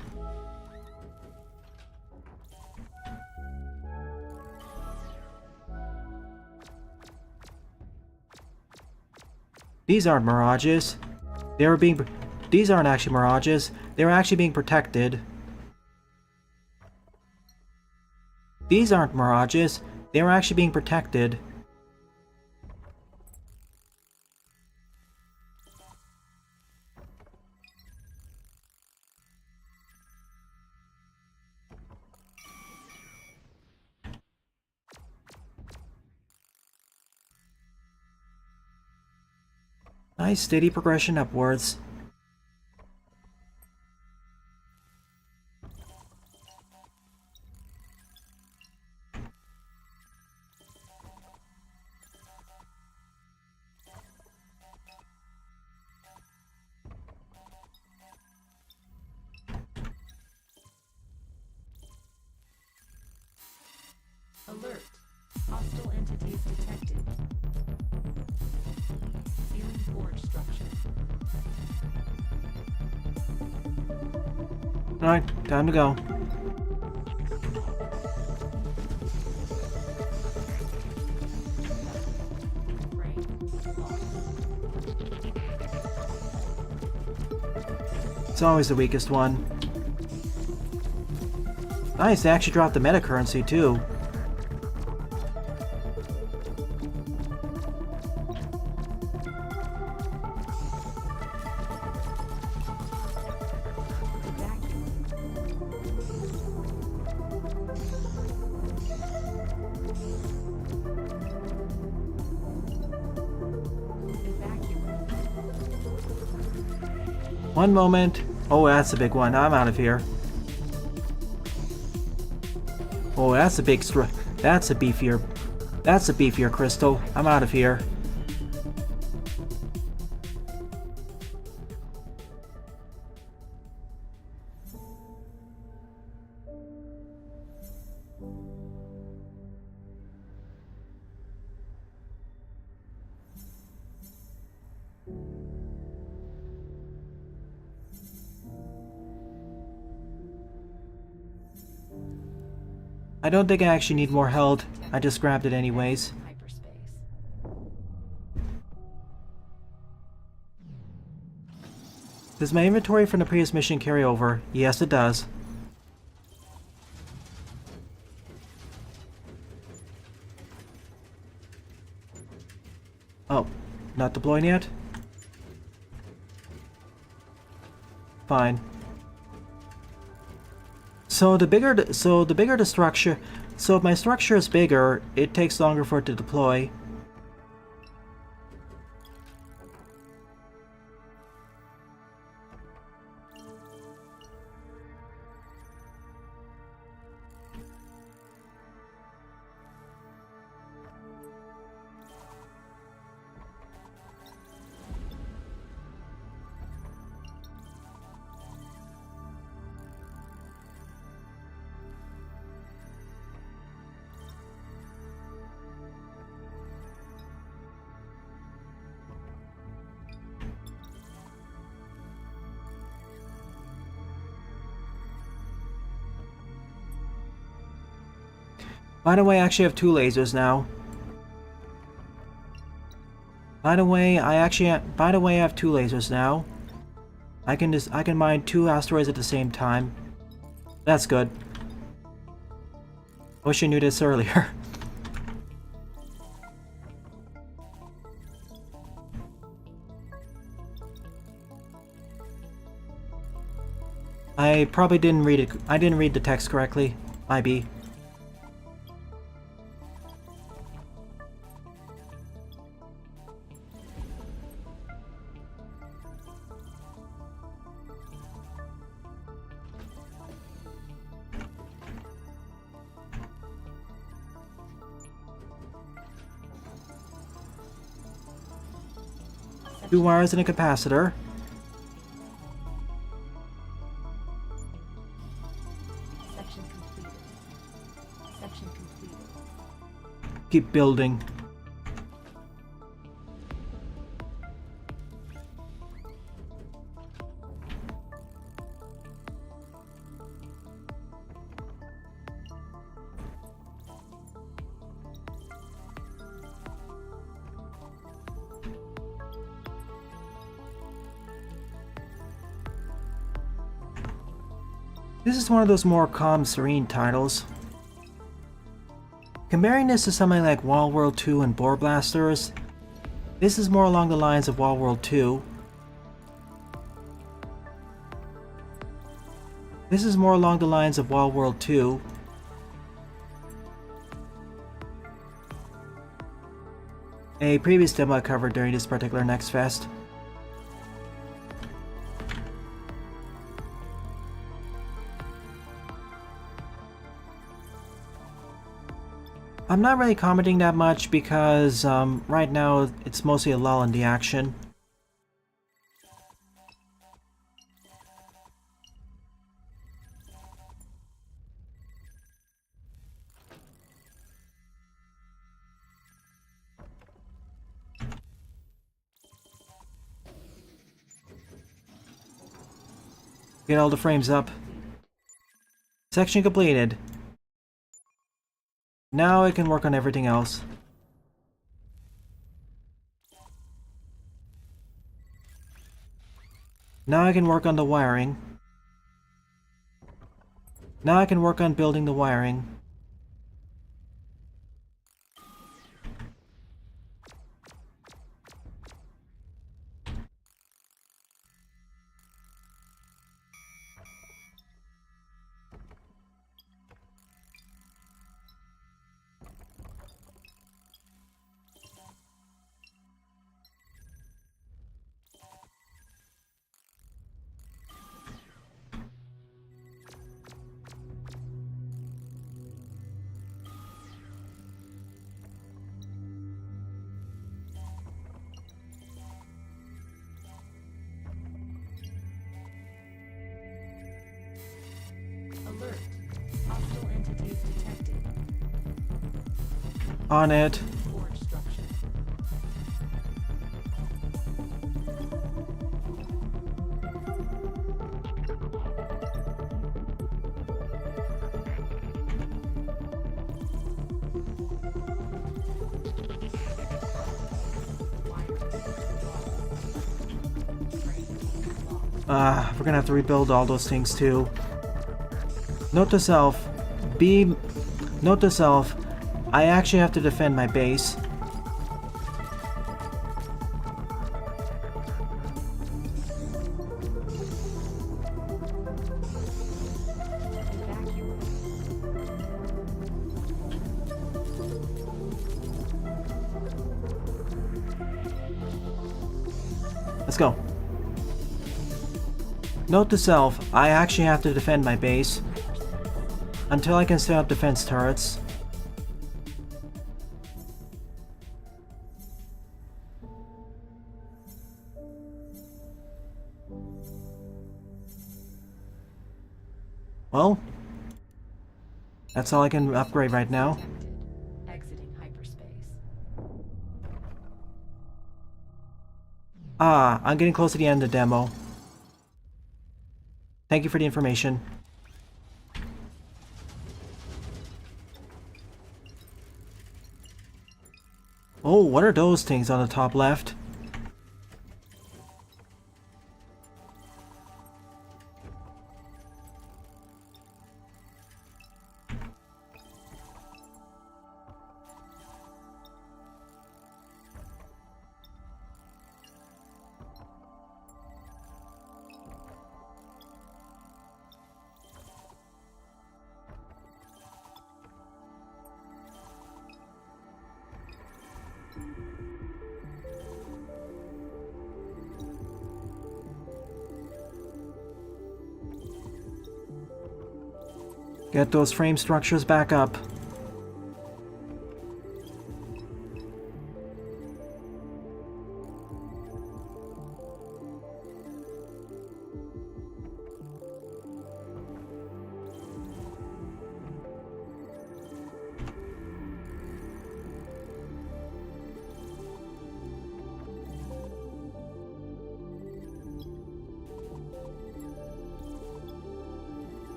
These aren't mirages. These aren't actually mirages. They're actually being protected. These aren't mirages. They're actually being protected. Nice steady progression upwards. Alert. Hostile entities detected. Viewing forge structure. Alright, time to go. Frame. Locked. It's always the weakest one. Nice, they actually dropped the meta currency too. One moment. Oh, that's a big one. I'm out of here. Oh, that's a big that's a beefier crystal. I'm out of here. I don't think I actually need more held. I just grabbed it anyways. Hyperspace. Does my inventory from the previous mission carry over? Yes, it does. Oh, not deploying yet? Fine. So the bigger the structure, so if my structure is bigger, it takes longer for it to deploy. By the way, I actually have 2 lasers now. By the way, I have 2 lasers now. I can mine 2 asteroids at the same time. That's good. Wish I knew this earlier. I probably didn't read it. I didn't read the text correctly. IB. Two wires and a capacitor. Section completed. Section completed. Keep building. This is one of those more calm, serene titles. Comparing this to something like Wall World 2 and Boar Blasters, this is more along the lines of Wall World 2. This is more along the lines of Wall World 2. A previous demo I covered during this particular Next Fest. I'm not really commenting that much because right now it's mostly a lull in the action. Get all the frames up. Section completed. Now I can work on everything else. Now I can work on the wiring. Now I can work on building the wiring. Alert. Hostile entities detected. On it. Forge structure. We're gonna have to rebuild all those things too. Note to self, note to self, I actually have to defend my base. Evacuate. Let's go. Note to self, I actually have to defend my base until I can set up defense turrets. Well, that's all I can upgrade right now. Detected. Exiting hyperspace. I'm getting close to the end of the demo. Thank you for the information. Oh, what are those things on the top left? Get those frame structures back up.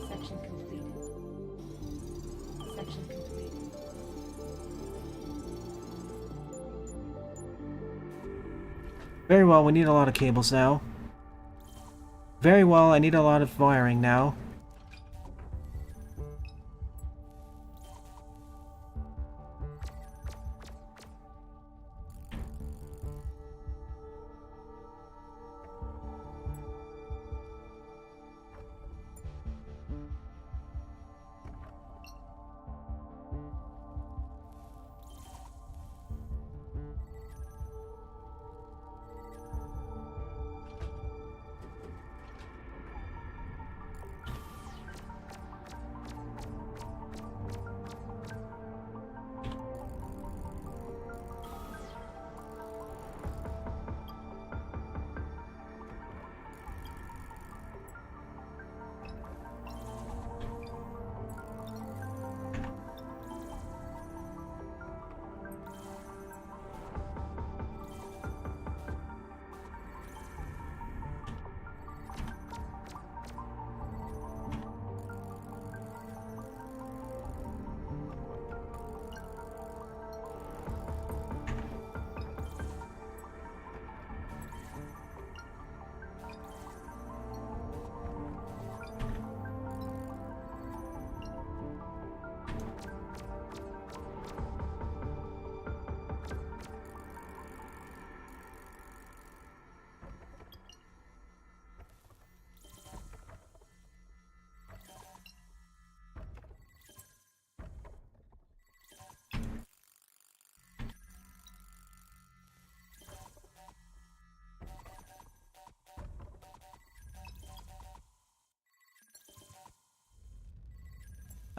Section completed. Section completed. Very well, we need a lot of cables now. Very well, I need a lot of wiring now.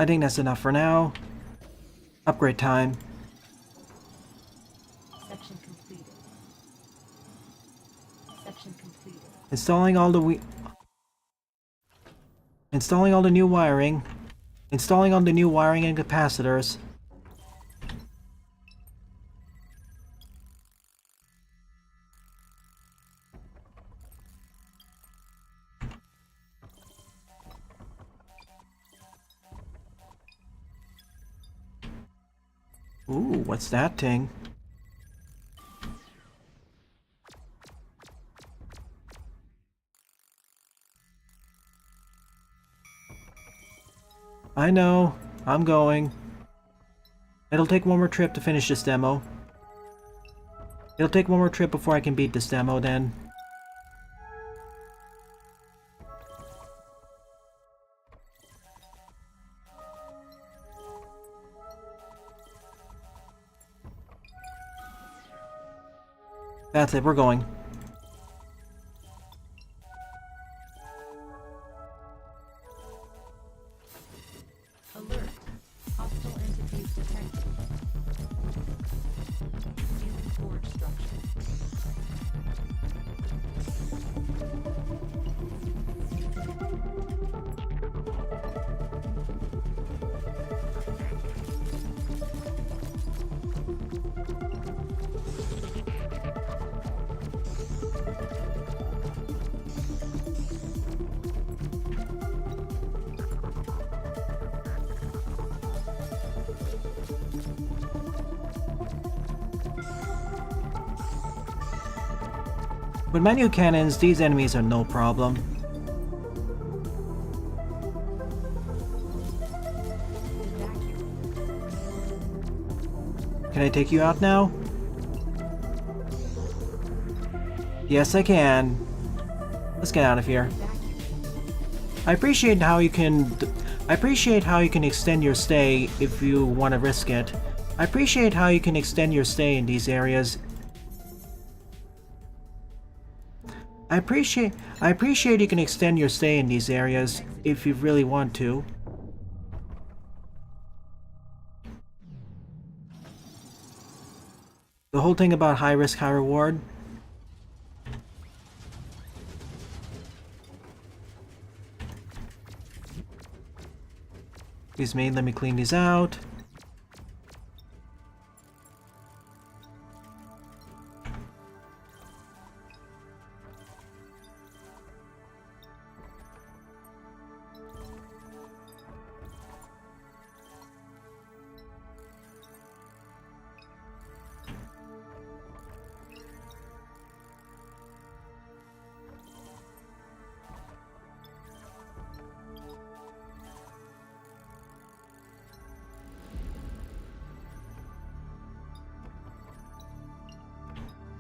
I think that's enough for now. Upgrade time. Section completed. Section completed. Installing all the installing all the new wiring. Installing all the new wiring and capacitors. Ooh, what's that thing? I know, I'm going. It'll take one more trip to finish this demo. It'll take one more trip before I can beat this demo then. That's it, we're going. Alert. Hostile entities detected. Viewing forge structure. With my new cannons, these enemies are no problem. Can I take you out now? Yes, I can. Let's get out of here. I appreciate how you can extend your stay if you want to risk it. I appreciate how you can extend your stay in these areas. I appreciate you can extend your stay in these areas if you really want to. The whole thing about high risk, high reward. Excuse me, let me clean these out.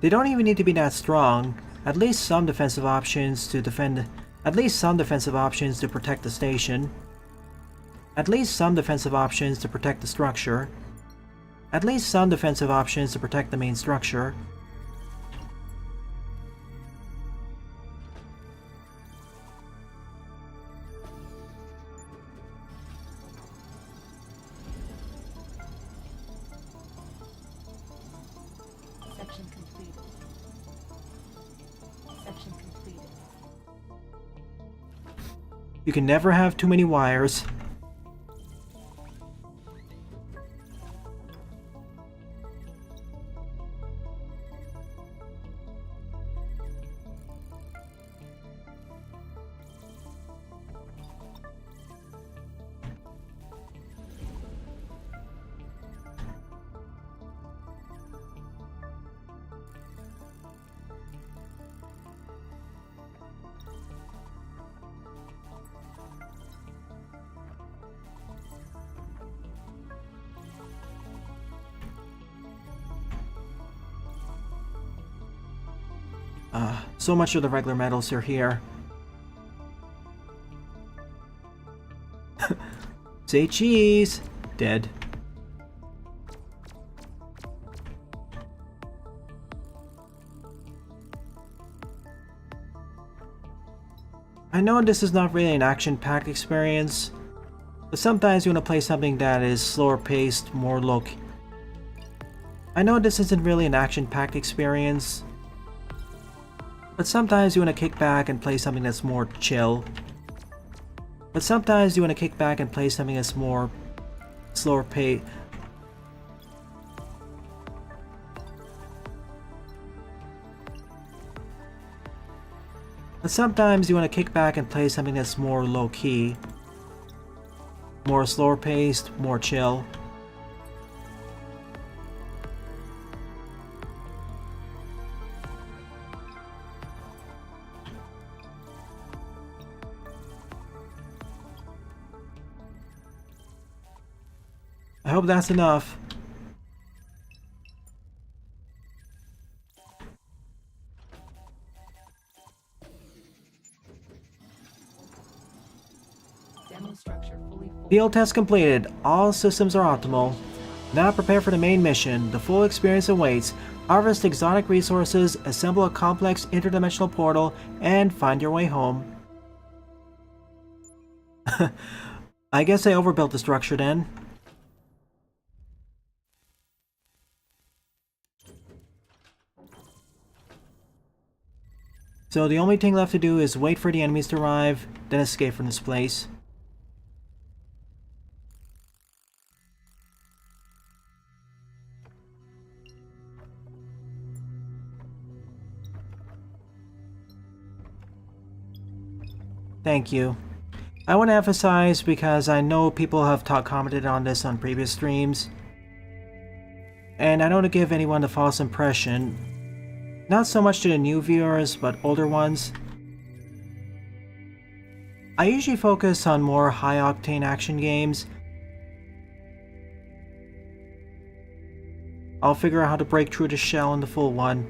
They don't even need to be that strong. At least some defensive options to defend. At least some defensive options to protect the station. At least some defensive options to protect the structure. At least some defensive options to protect the main structure. Section completed. Section completed. You can never have too many wires. So much of the regular metals are here. Say cheese! Dead. I know this is not really an action-packed experience, But sometimes you want to play something that is slower paced, more low. I know this isn't really an action-packed experience, but sometimes you want to kick back and play something that's more chill. But sometimes you want to kick back and play something that's more slower paced. But sometimes you want to kick back and play something that's more low-key. More slower paced, more chill. I hope that's enough. Demo structure fully formed. Field test completed. All systems are optimal. Now prepare for the main mission. The full experience awaits. Harvest exotic resources, assemble a complex interdimensional portal, and find your way home. I guess I overbuilt the structure then. So the only thing left to do is wait for the enemies to arrive, then escape from this place. Thank you. I want to emphasize because I know people have commented on this on previous streams, and I don't want to give anyone a false impression. Not so much to the new viewers, but older ones. I usually focus on more high-octane action games. I'll figure out how to break through the shell in the full one.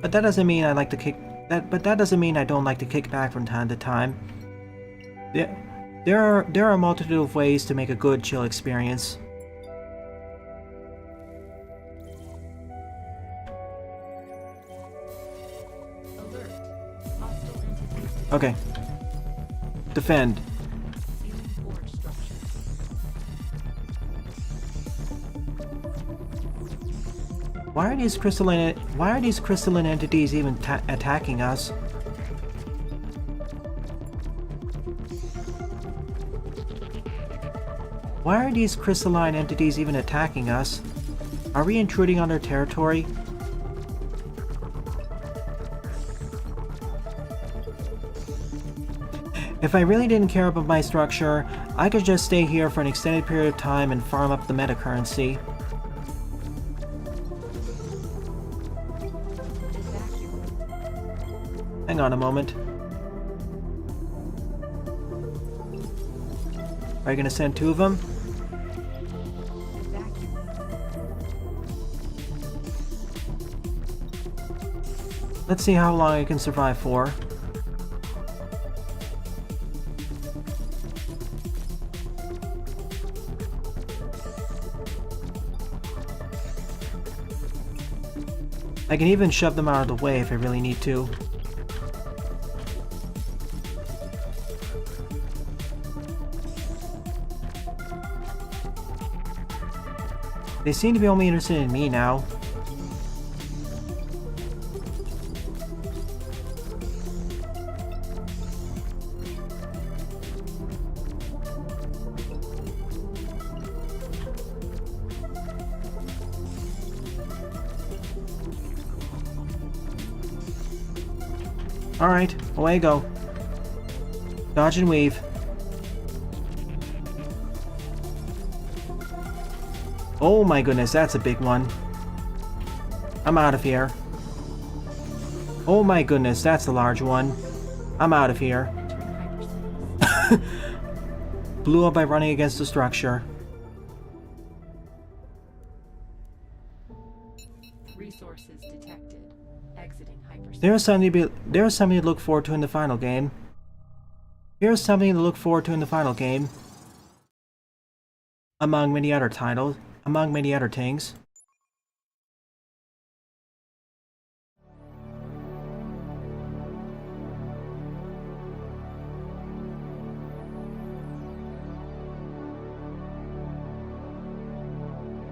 But that doesn't mean I like to kick... But that doesn't mean I don't like to kick back from time to time. There are a multitude of ways to make a good chill experience. Alert. Hostile entities detected. Okay. Defend. Sealing forge structure. Why are these crystalline entities even attacking us? Why are these crystalline entities even attacking us? Are we intruding on their territory? If I really didn't care about my structure, I could just stay here for an extended period of time and farm up the meta currency. Hang on a moment. Are you gonna send 2 of them? Let's see how long I can survive for. I can even shove them out of the way if I really need to. They seem to be only interested in me now. Alright, away I go. Dodge and weave. Oh my goodness, that's a big one. I'm out of here. Oh my goodness, that's a large one. I'm out of here. Blew up by running against the structure. Resources detected. Exiting hyperspace. There's something to look forward to in the final game. Here's something to look forward to in the final game. Among many other titles. Among many other things.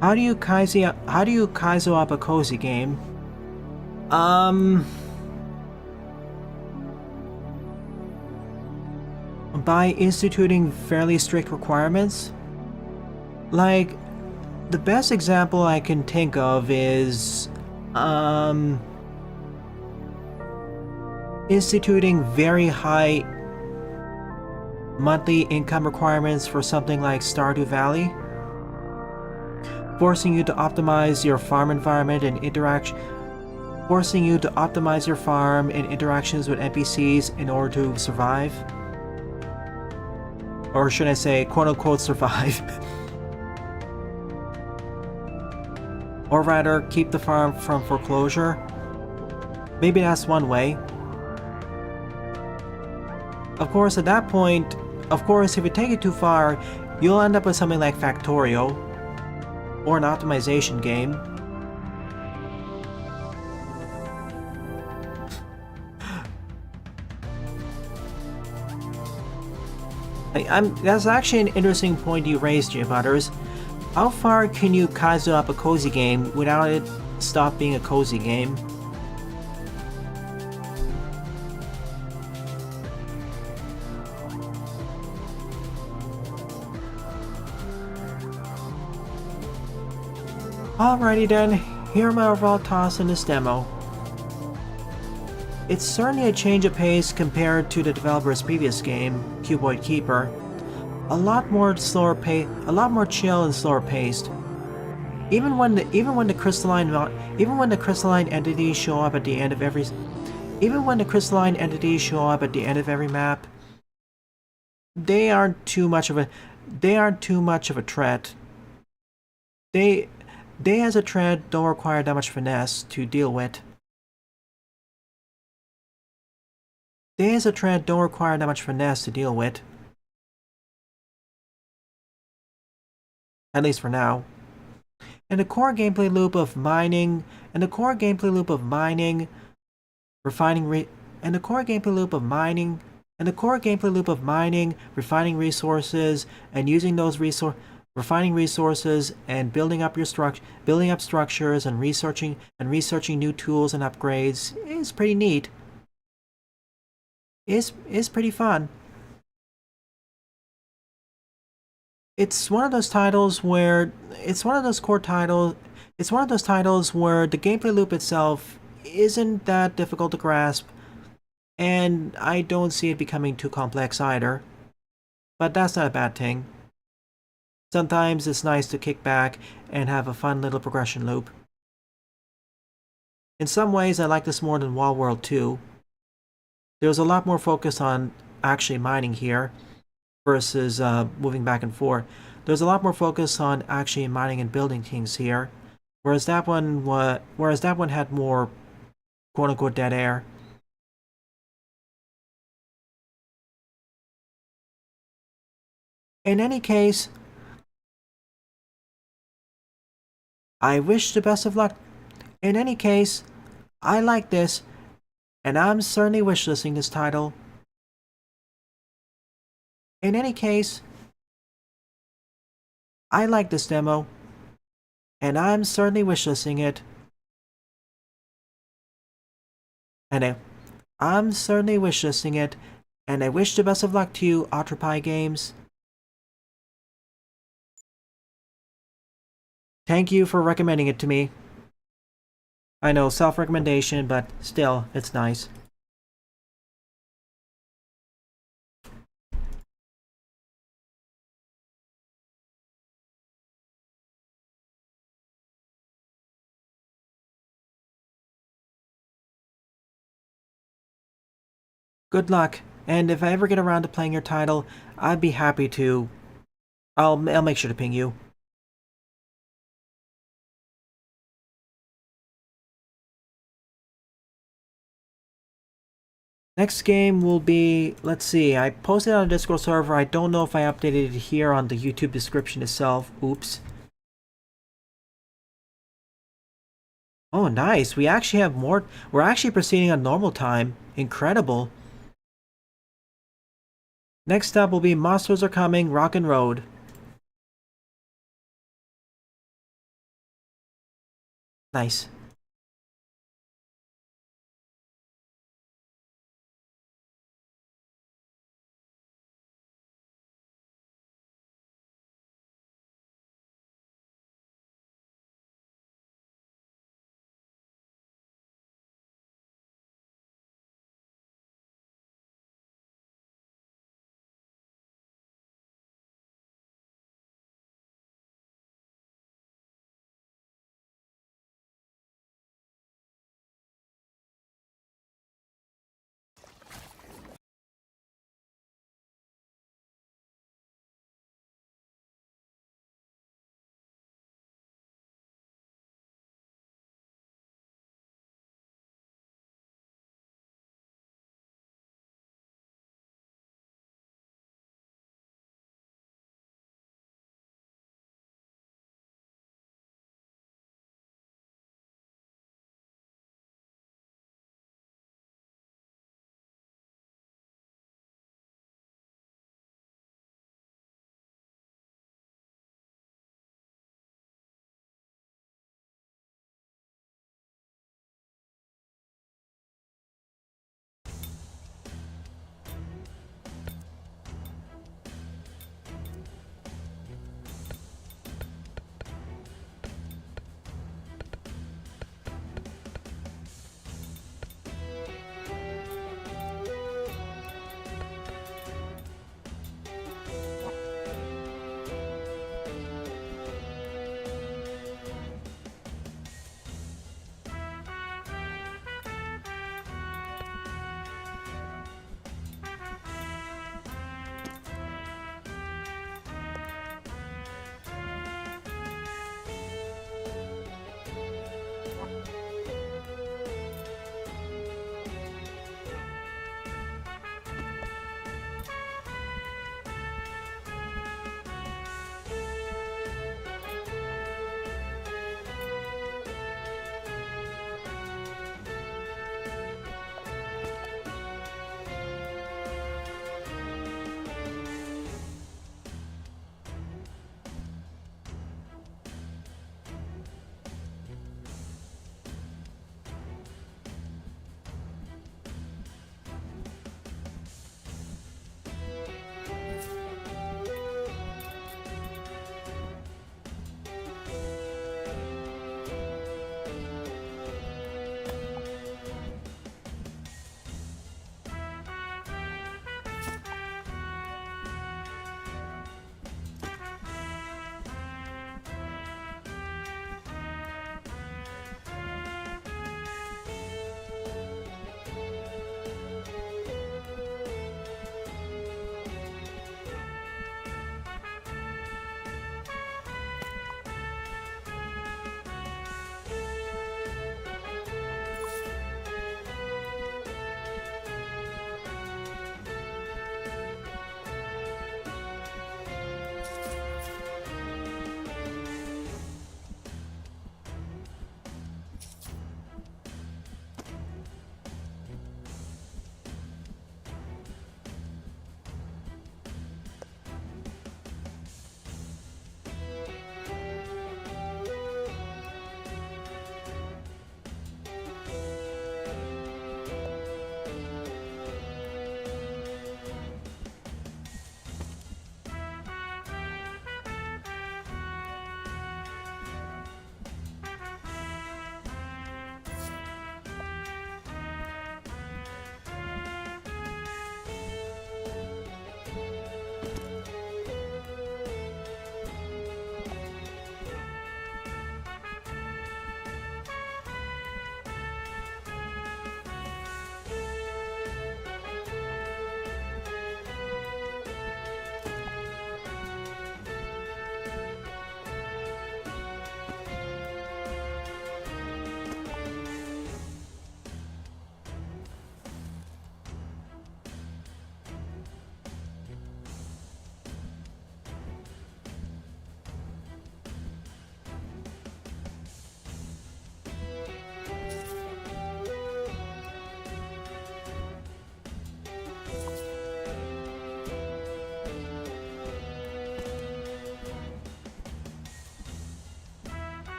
How do you kaizo up a cozy game? By instituting fairly strict requirements. Like, the best example I can think of is, instituting very high monthly income requirements for something like Stardew Valley. Forcing you to optimize your farm environment and forcing you to optimize your farm and interactions with NPCs in order to survive. Or should I say, quote-unquote, survive. Or rather, keep the farm from foreclosure. Maybe that's one way. Of course, at that point, if you take it too far, you'll end up with something like Factorio, or an optimization game. That's actually an interesting point you raised, Jim Butters. How far can you kaizo up a cozy game without it stop being a cozy game? Alrighty then, here are my overall thoughts on this demo. It's certainly a change of pace compared to the developer's previous game, Cuboid Keeper. A lot more chill and slower paced. Even when the crystalline entities show up at the end of every map, they aren't too much of a threat. They as a threat don't require that much finesse to deal with. At least for now. And the core gameplay loop of mining, refining resources, and using those refining resources and building up structures and researching new tools and upgrades is pretty neat. Is pretty fun. It's one of those titles where the gameplay loop itself isn't that difficult to grasp, and I don't see it becoming too complex either. But that's not a bad thing. Sometimes it's nice to kick back and have a fun little progression loop. In some ways, I like this more than Wall World 2. There's a lot more focus on actually mining here versus moving back and forth. There's a lot more focus on actually mining and building things here, whereas that one had more quote-unquote dead air. In any case, I wish the best of luck. In any case, I like this, and I'm certainly wishlisting this title. In any case, I like this demo, and I'm certainly wishlisting it. And I'm certainly wishlisting it, and I wish the best of luck to you, Atropie Games. Thank you for recommending it to me. I know, self-recommendation, but still, it's nice. Good luck, and if I ever get around to playing your title, I'd be happy to. I'll make sure to ping you. Next game will be, let's see, I posted it on the Discord server. I don't know if I updated it here on the YouTube description itself. Oops. Oh, nice. We actually have more. We're actually proceeding on normal time. Incredible. Next up will be Monsters Are Coming, Rock and Road. Nice.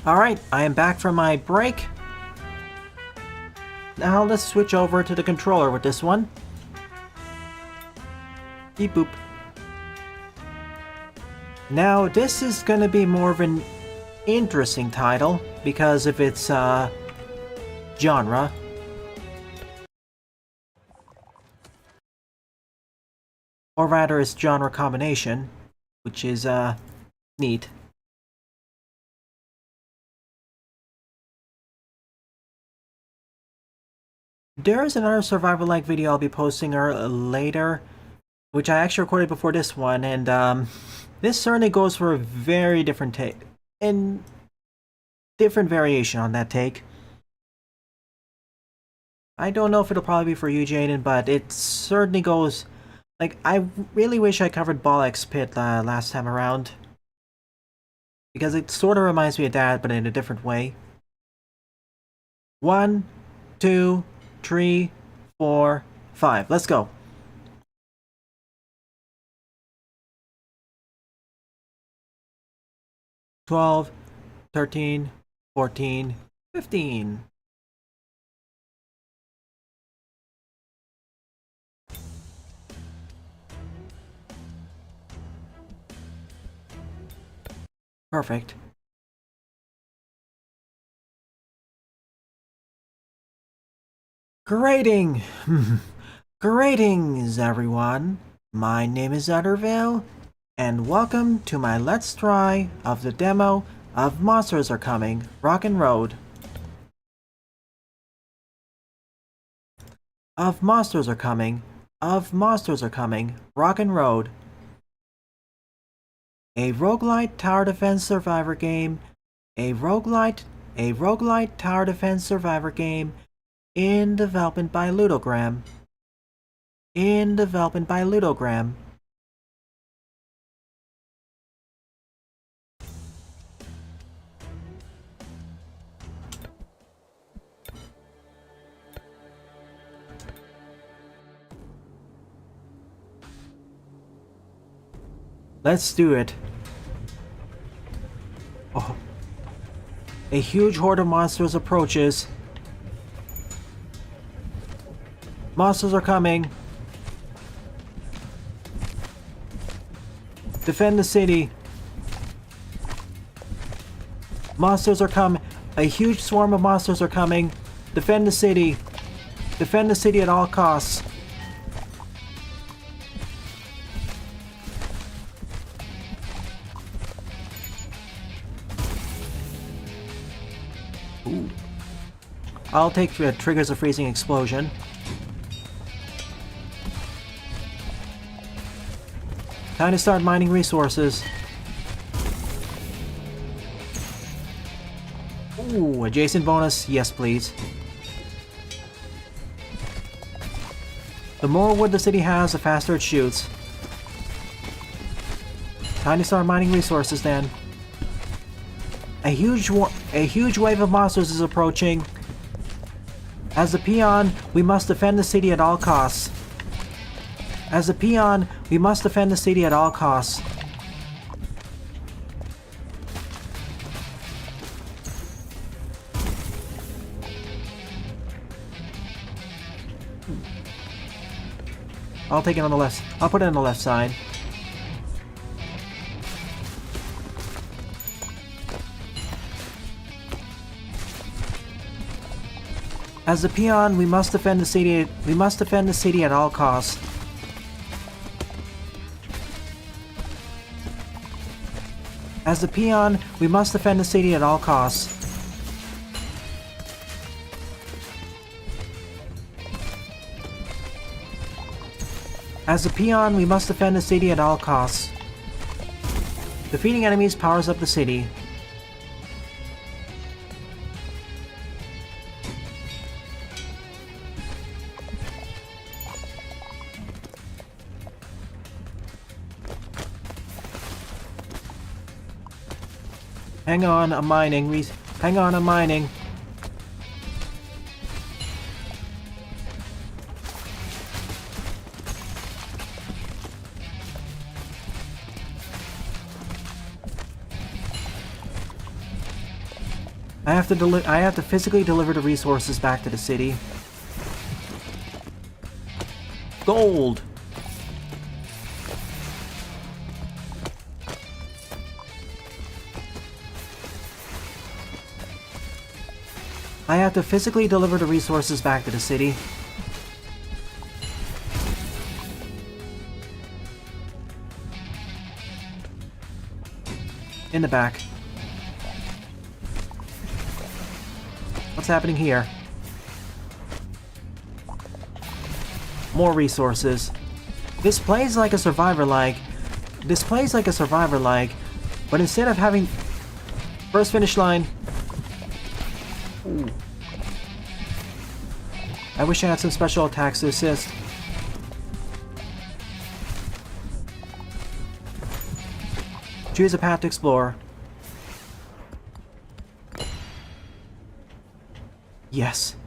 Alright, I am back from my break. Now let's switch over to the controller with this one. Beep boop. Now this is gonna be more of an interesting title because of its genre. Or rather its genre combination, which is neat. There is another survival-like video I'll be posting later, which I actually recorded before this one, and this certainly goes for a very different take, and different variation on that take. I don't know if it'll probably be for you, Jaden, but it certainly goes... Like, I really wish I covered Ball X Pit last time around, because it sort of reminds me of that, but in a different way. 1, 2, 3, 4, 5. Let's go. $12, $13, $14, $15. Perfect. Greetings, everyone. My name is Utterville, and welcome to my Let's Try of the demo of Monsters Are Coming, Rockin' Road. Of Monsters Are Coming, Rockin' Road. A roguelite tower defense survivor game. A roguelite tower defense survivor game in development by Ludogram. Let's do it. Oh. A huge horde of monsters approaches. Monsters are coming. Defend the city. Monsters are coming. A huge swarm of monsters are coming. Defend the city. Defend the city at all costs. Ooh. I'll take triggers a freezing explosion. Time to start mining resources. Ooh, adjacent bonus. Yes, please. The more wood the city has, the faster it shoots. Time to start mining resources then. A huge wave of monsters is approaching. As a peon, we must defend the city at all costs. As a peon, we must defend the city at all costs. I'll take it on the left. I'll put it on the left side. As a peon, we must defend the city. We must defend the city at all costs. As a peon, we must defend the city at all costs. As a peon, we must defend the city at all costs. Defeating enemies powers up the city. Hang on, I'm mining. Hang on, I'm mining. I have to physically deliver the resources back to the city. Gold! I have to physically deliver the resources back to the city. In the back. What's happening here? More resources. This plays like a survivor-like. But instead of having first finish line. Ooh. I wish I had some special attacks to assist. Choose a path to explore. Yes.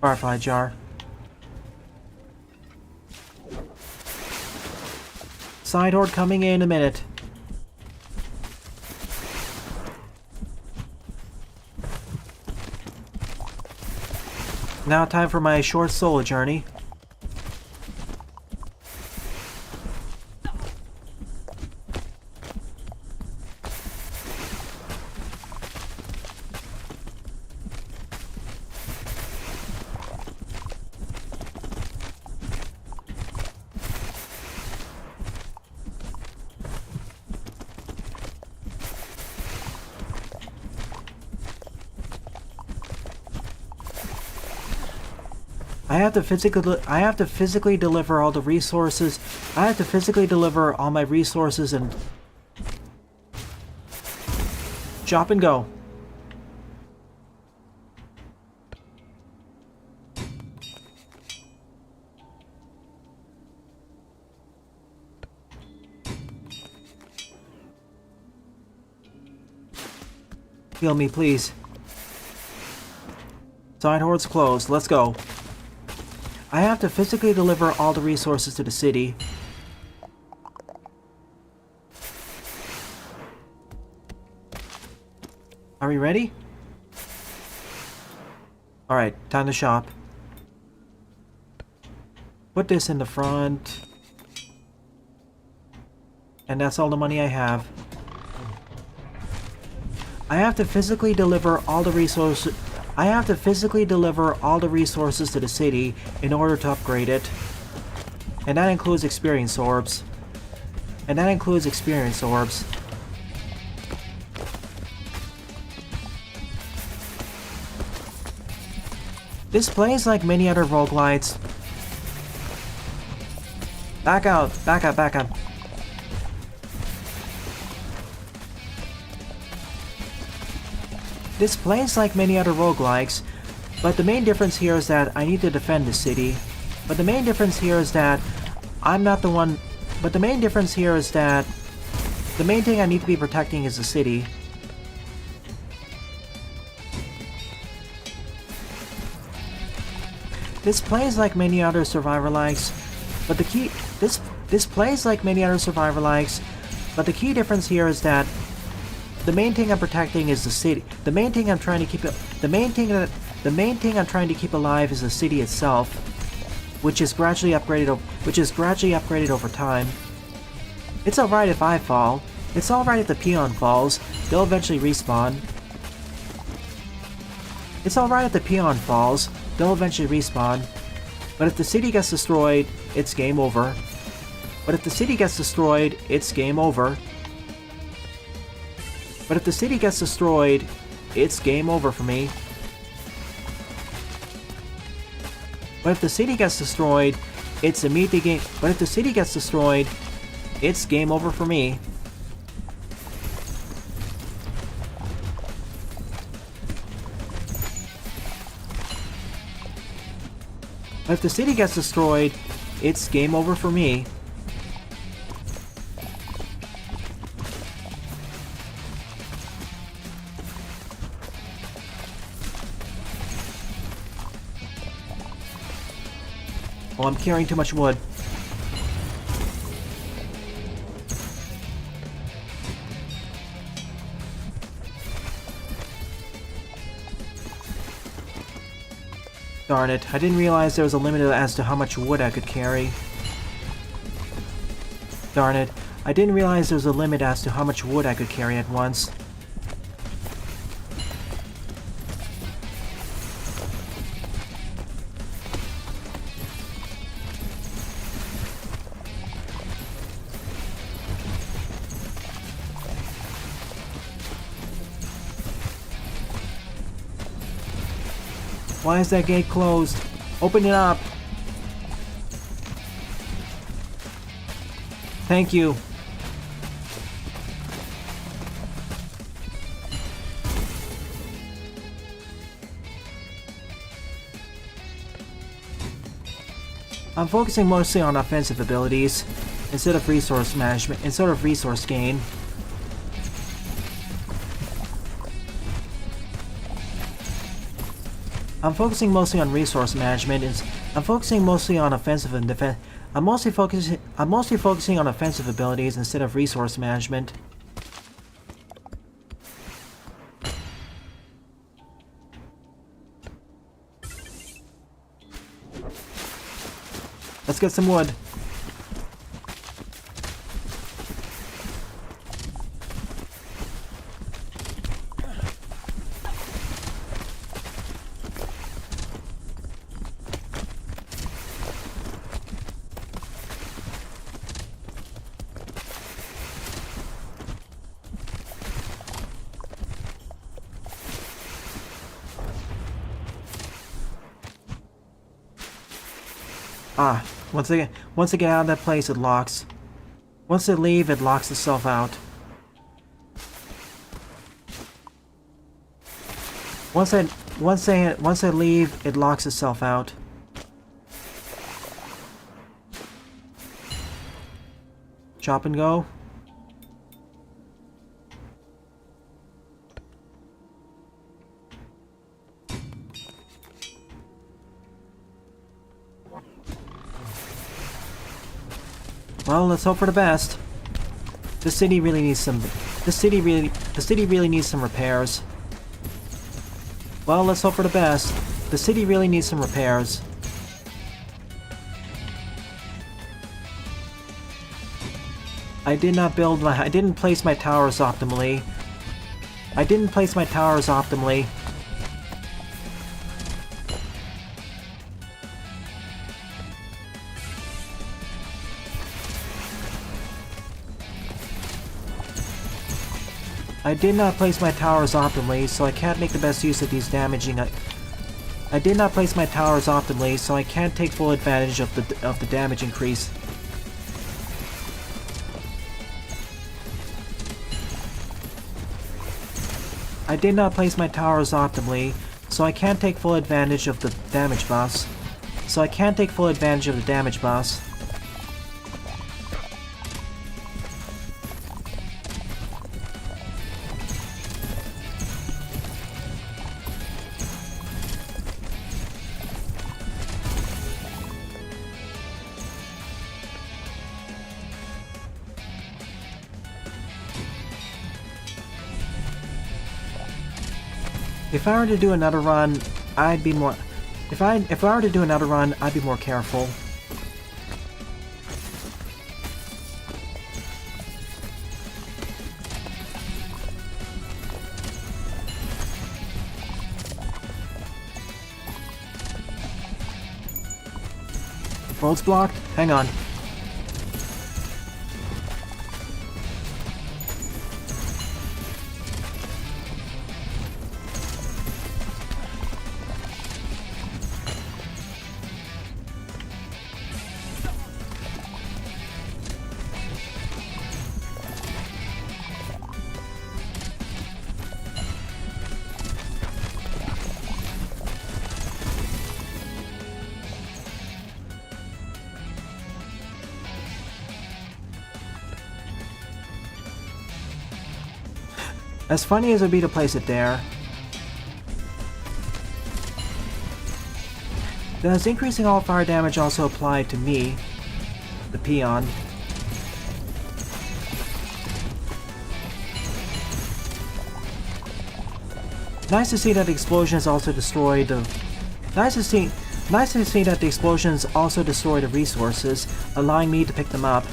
Firefly jar. Side horde coming in a minute. Now time for my short solo journey. I have to physically deliver all the resources. I have to physically deliver all my resources and chop and go. Heal me, please. Side horde's closed. Let's go. I have to physically deliver all the resources to the city. Are we ready? Alright, time to shop. Put this in the front. And that's all the money I have. I have to physically deliver all the resources. I have to physically deliver all the resources to the city in order to upgrade it. And that includes experience orbs. This plays like many other roguelites. Back out. This plays like many other roguelikes, but the main difference here is that I need to defend the city. But the main difference here is that I'm not the one. But the main difference here is that the main thing I need to be protecting is the city. This plays like many other survivor-likes, but the key this plays like many other survivor-likes, but the key difference here is that the main thing I'm protecting is the city. The main thing I'm trying to keep alive is the city itself, which is gradually upgraded over time. It's alright if I fall. It's alright if the peon falls. They'll eventually respawn. It's alright if the peon falls. They'll eventually respawn. But if the city gets destroyed, it's game over. But if the city gets destroyed, it's game over. But if the city gets destroyed, it's game over for me. But if the city gets destroyed, it's immediately game. But if the city gets destroyed, it's game over for me. But if the city gets destroyed, it's game over for me. Oh, I'm carrying too much wood. Darn it, I didn't realize there was a limit as to how much wood I could carry. Darn it, I didn't realize there was a limit as to how much wood I could carry at once. Why is that gate closed? Open it up! Thank you. I'm focusing mostly on offensive abilities instead of resource management, instead of resource gain. I'm focusing mostly on resource management. I'm focusing mostly on offensive and defense. I'm mostly focusing on offensive abilities instead of resource management. Let's get some wood. Ah, once I get out of that place, it locks. Once I leave, it locks itself out. Once I leave, it locks itself out. Chop and go. Well, let's hope for the best. The city really needs some repairs. Well, let's hope for the best. The city really needs some repairs. I didn't place my towers optimally. I did not place my towers optimally, so I can't make the best use of these damaging. I did not place my towers optimally, so I can't take full advantage of the damage increase. I did not place my towers optimally, so I can't take full advantage of the damage boss. If I were to do another run, I'd be more... If I were to do another run, I'd be more careful. Road's blocked? Hang on. As funny as it would be to place it there, does increasing all fire damage also apply to me, the peon? Nice to see that the explosion has also destroyed the... Nice to see that the explosions also destroy the resources, allowing me to pick them up.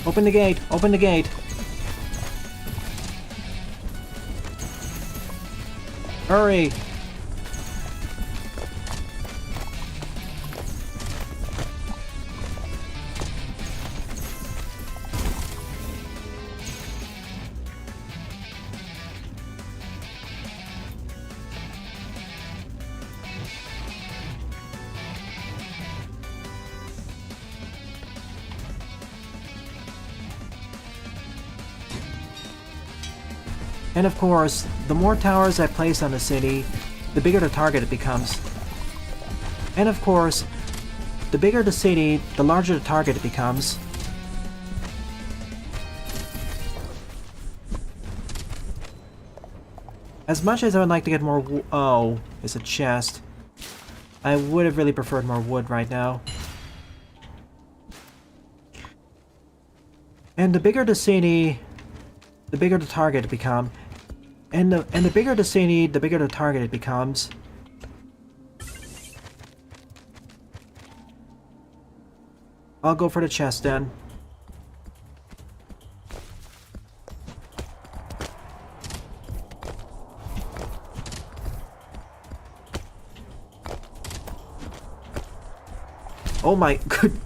Open the gate! Open the gate! Hurry! And of course, the more towers I place on the city, the bigger the target it becomes. And of course, the bigger the city, the larger the target it becomes. As much as I would like to get more oh, it's a chest. I would have really preferred more wood right now. And the bigger the city, the bigger the target it becomes. And the bigger the city, the bigger the target it becomes. I'll go for the chest then. Oh my good.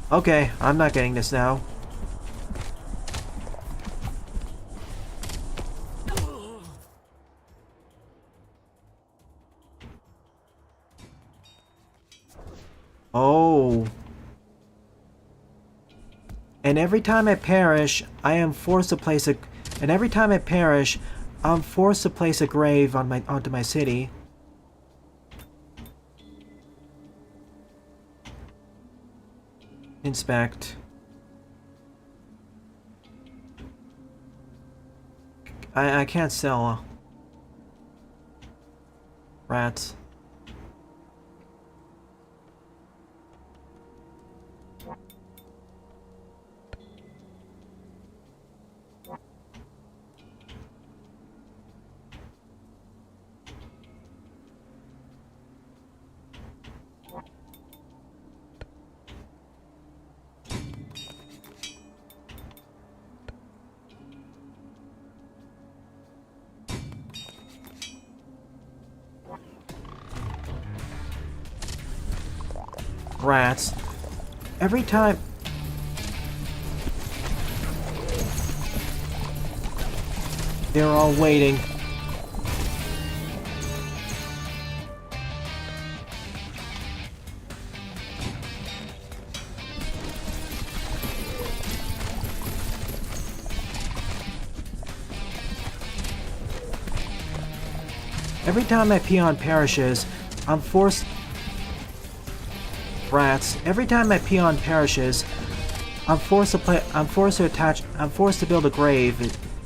Okay, I'm not getting this now. Oh. And every time I perish, I am forced to place a... And every time I perish, I'm forced to place a grave on onto my city. Inspect. I can't sell rats. Rats. Every time... They're all waiting. Every time my peon perishes, I'm forced... Rats. Every time my peon perishes, I'm forced to build a grave.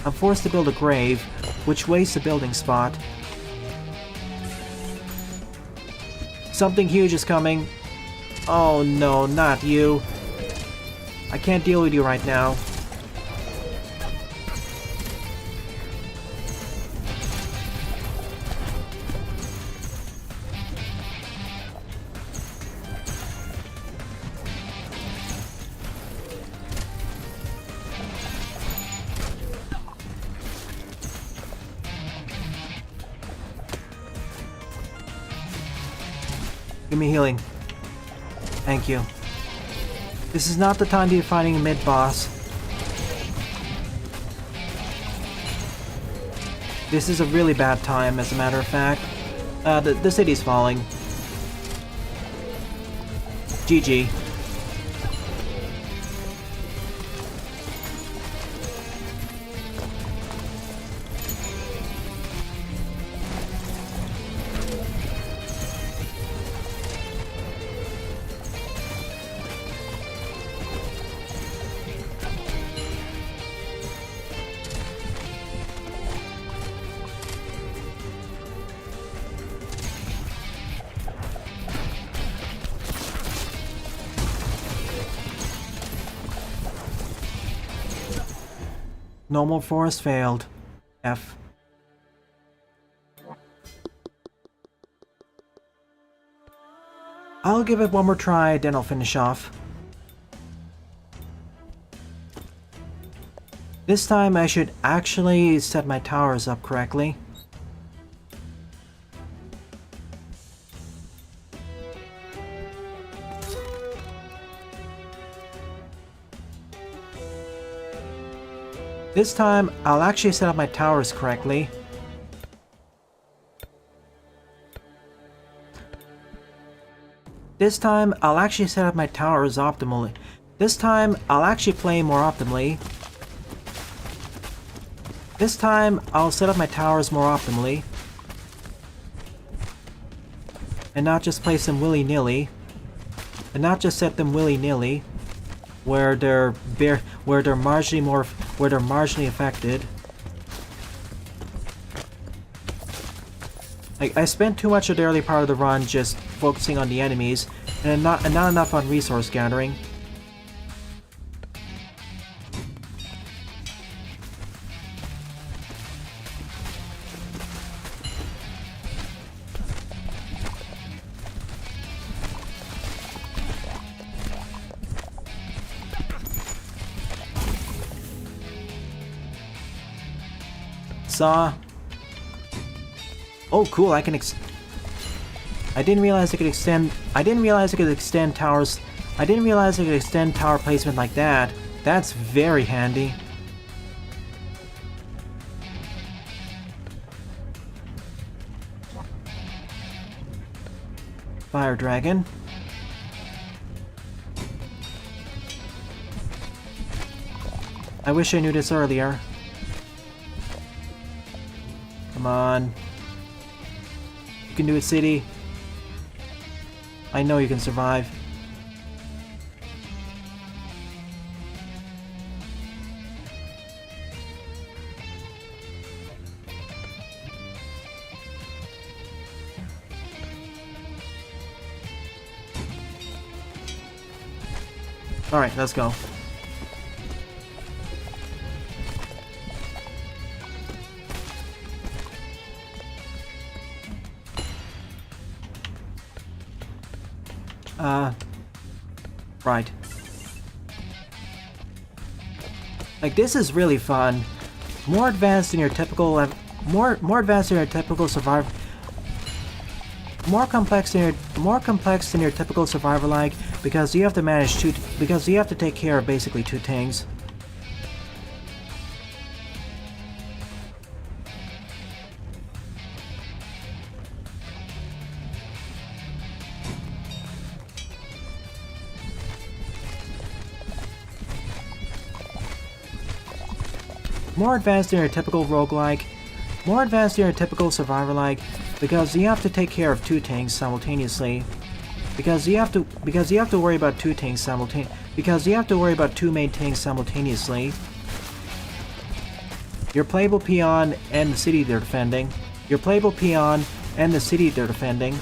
I'm forced to build a grave, which wastes a building spot. Something huge is coming. Oh no, not you. I can't deal with you right now. Give me healing. Thank you. This is not the time to be fighting a mid-boss. This is a really bad time, as a matter of fact. The city's falling. GG. No more forest failed. F. I'll give it one more try, then I'll finish off. This time I should actually set my towers up correctly. This time, I'll actually set up my towers correctly. This time, I'll actually set up my towers optimally. This time, I'll actually play more optimally. This time, I'll set up my towers more optimally. And not just place them willy-nilly. And not just set them willy-nilly. Where they're marginally affected. Like, I spent too much of the early part of the run just focusing on the enemies, and not enough on resource gathering. Saw. Oh, cool! I can I didn't realize I could extend. I didn't realize I could extend towers. I didn't realize I could extend tower placement like that. That's very handy. Fire dragon. I wish I knew this earlier. Come on. You can do it, city. I know you can survive. Alright, let's go. Right. Like, this is really fun. More advanced than your typical more advanced than your typical survivor. More complex than your typical survivor, like, because you have to manage because you have to take care of basically two things. More advanced than your typical roguelike, more advanced than your typical survivor-like, because you have to take care of two things simultaneously. Because you have to worry about two things simultaneously. Because you have to worry about two main things simultaneously. Your playable peon and the city they're defending. Your playable peon and the city they're defending.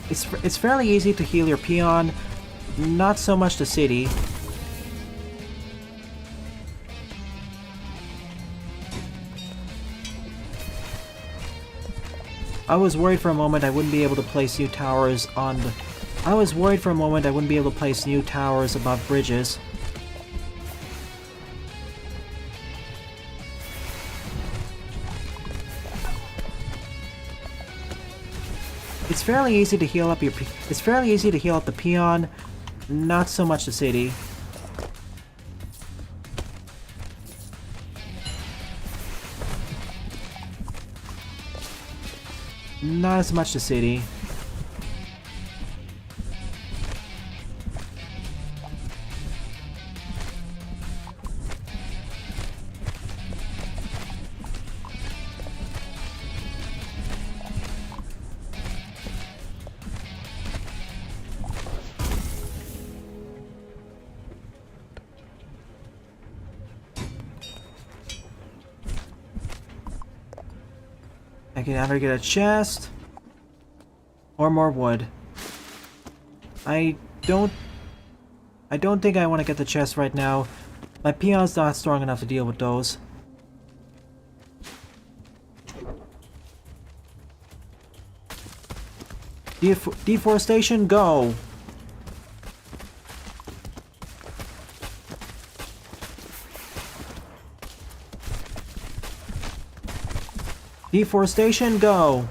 It's fairly easy to heal your peon, not so much the city. I was worried for a moment I wouldn't be able to place new towers on the... I was worried for a moment I wouldn't be able to place new towers above bridges. It's fairly easy to heal up the peon, not so much the city. Not as much the city. I can either get a chest or more wood. I don't I don't think I want to get the chest right now. My peon's not strong enough to deal with those. Deforestation, go! Deforestation, go!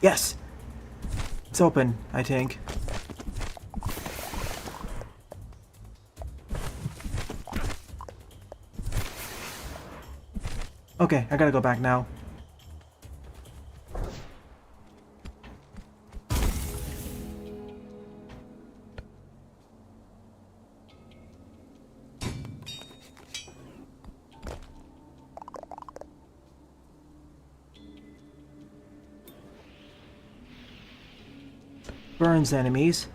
Yes! It's open, I think. Okay, I gotta go back now. Burns enemies.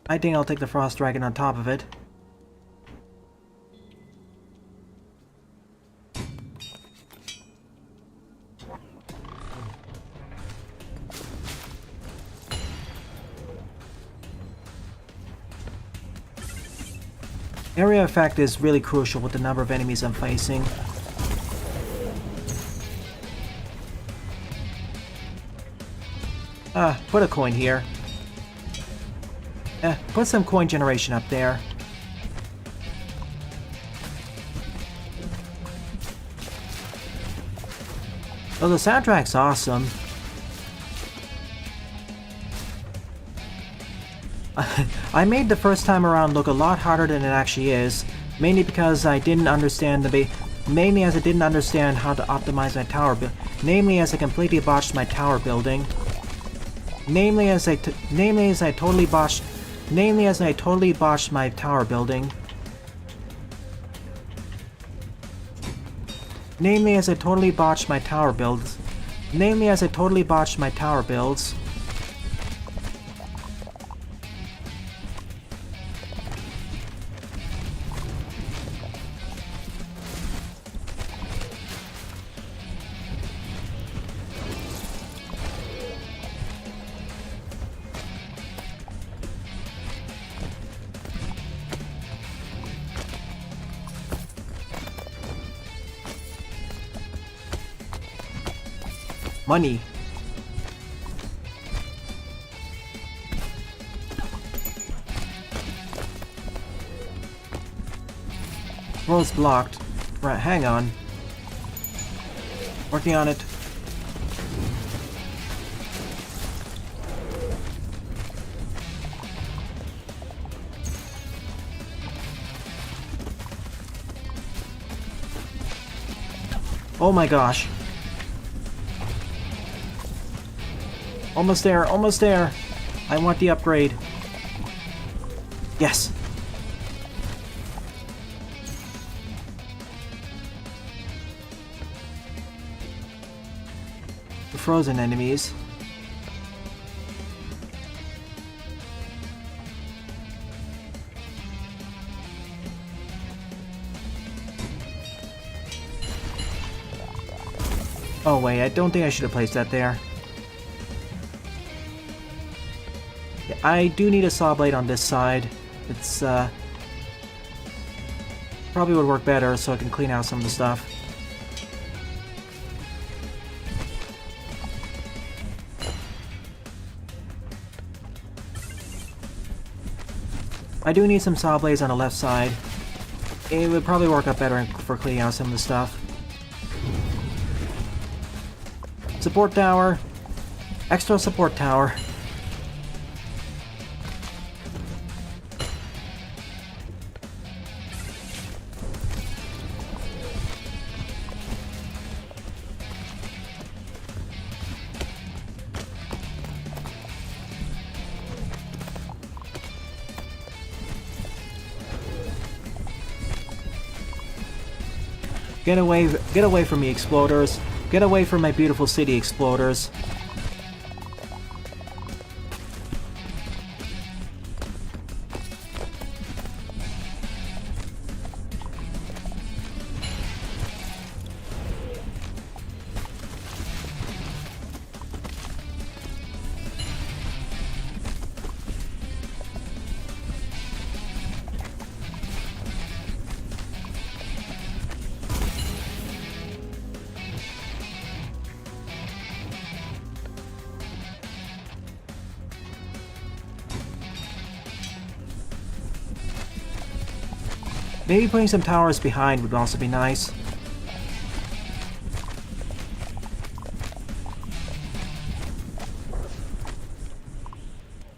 I think I'll take the Frost Dragon on top of it. Area effect is really crucial with the number of enemies I'm facing. Put a coin here. Put some coin generation up there. Oh, the soundtrack's awesome. I made the first time around look a lot harder than it actually is, mainly because I didn't understand mainly as I didn't understand how to optimize my tower namely as I completely botched my tower building. Namely as I totally botched my tower building. Namely as I totally botched my tower builds. Namely as I totally botched my tower builds. Money. Road's blocked. Right, hang on. Working on it. Oh my gosh. Almost there, almost there. I want the upgrade. Yes. The frozen enemies. Oh wait, I don't think I should have placed that there. I do need a saw blade on this side. It's probably would work better so I can clean out some of the stuff. I do need some saw blades on the left side. It would probably work out better for cleaning out some of the stuff. Support tower. Extra support tower. Get away from me, exploders. Get away from my beautiful city, exploders. Maybe putting some towers behind would also be nice.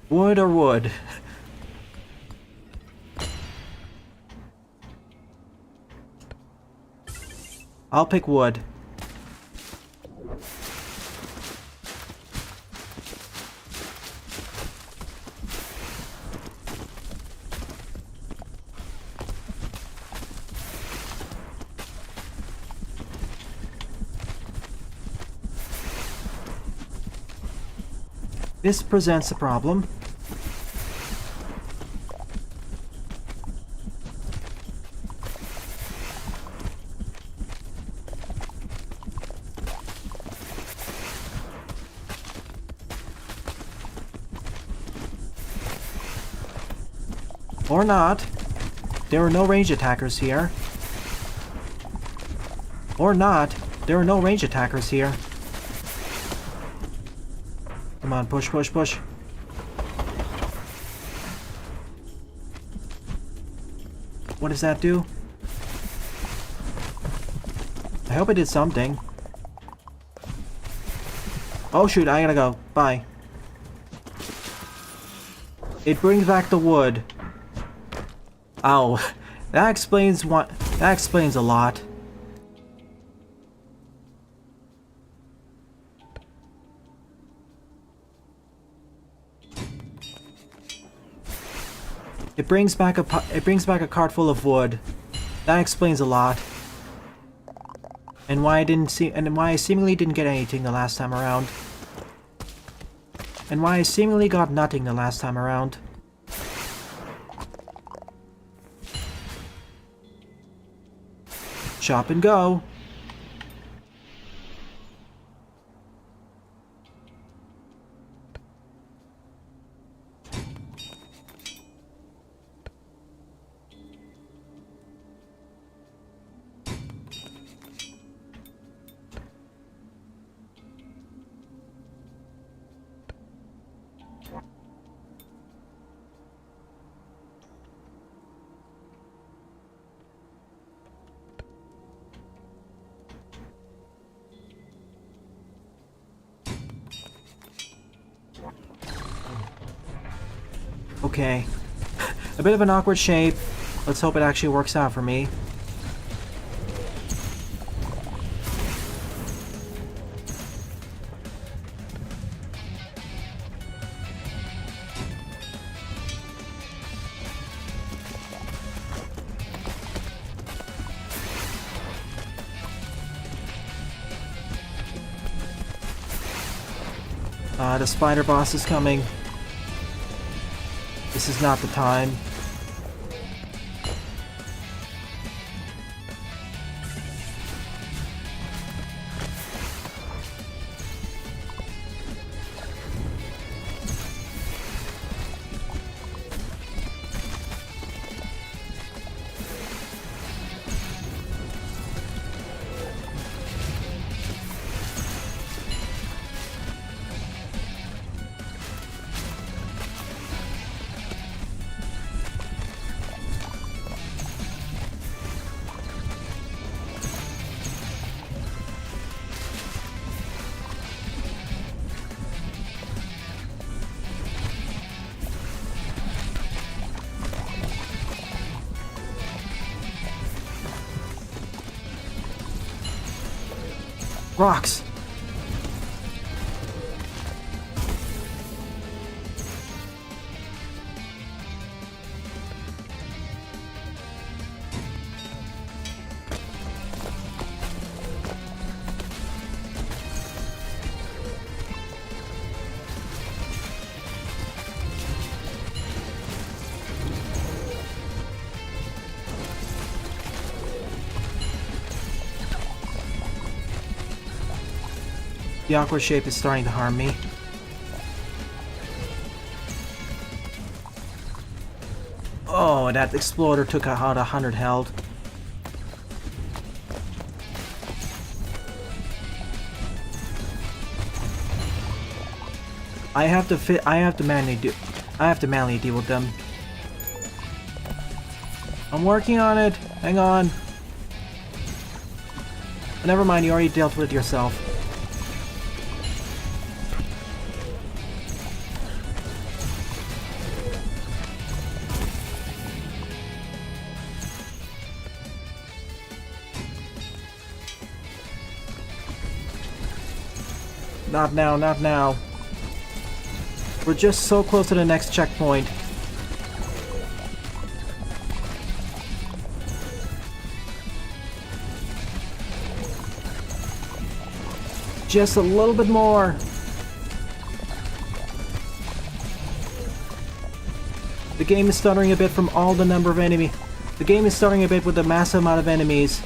Wood or wood? I'll pick wood. This presents a problem. Or not. There are no range attackers here. Or not. There are no range attackers here. Come on, push, push, push. What does that do? I hope it did something. Oh shoot, I gotta go. Bye. It brings back the wood. Ow. That explains what. That explains a lot. It brings back a cart full of wood. That explains a lot. And why I seemingly didn't get anything the last time around. And why I seemingly got nothing the last time around. Chop and go. Okay. A bit of an awkward shape. Let's hope it actually works out for me. The spider boss is coming. This is not the time. Rocks! The awkward shape is starting to harm me. Oh, that exploder took out 100 health. I have to manually deal with them. I'm working on it. Hang on. Never mind, you already dealt with it yourself. Not now, not now. We're just so close to the next checkpoint. Just a little bit more. The game is stuttering a bit from all the number of enemies. The game is stuttering a bit with the massive amount of enemies.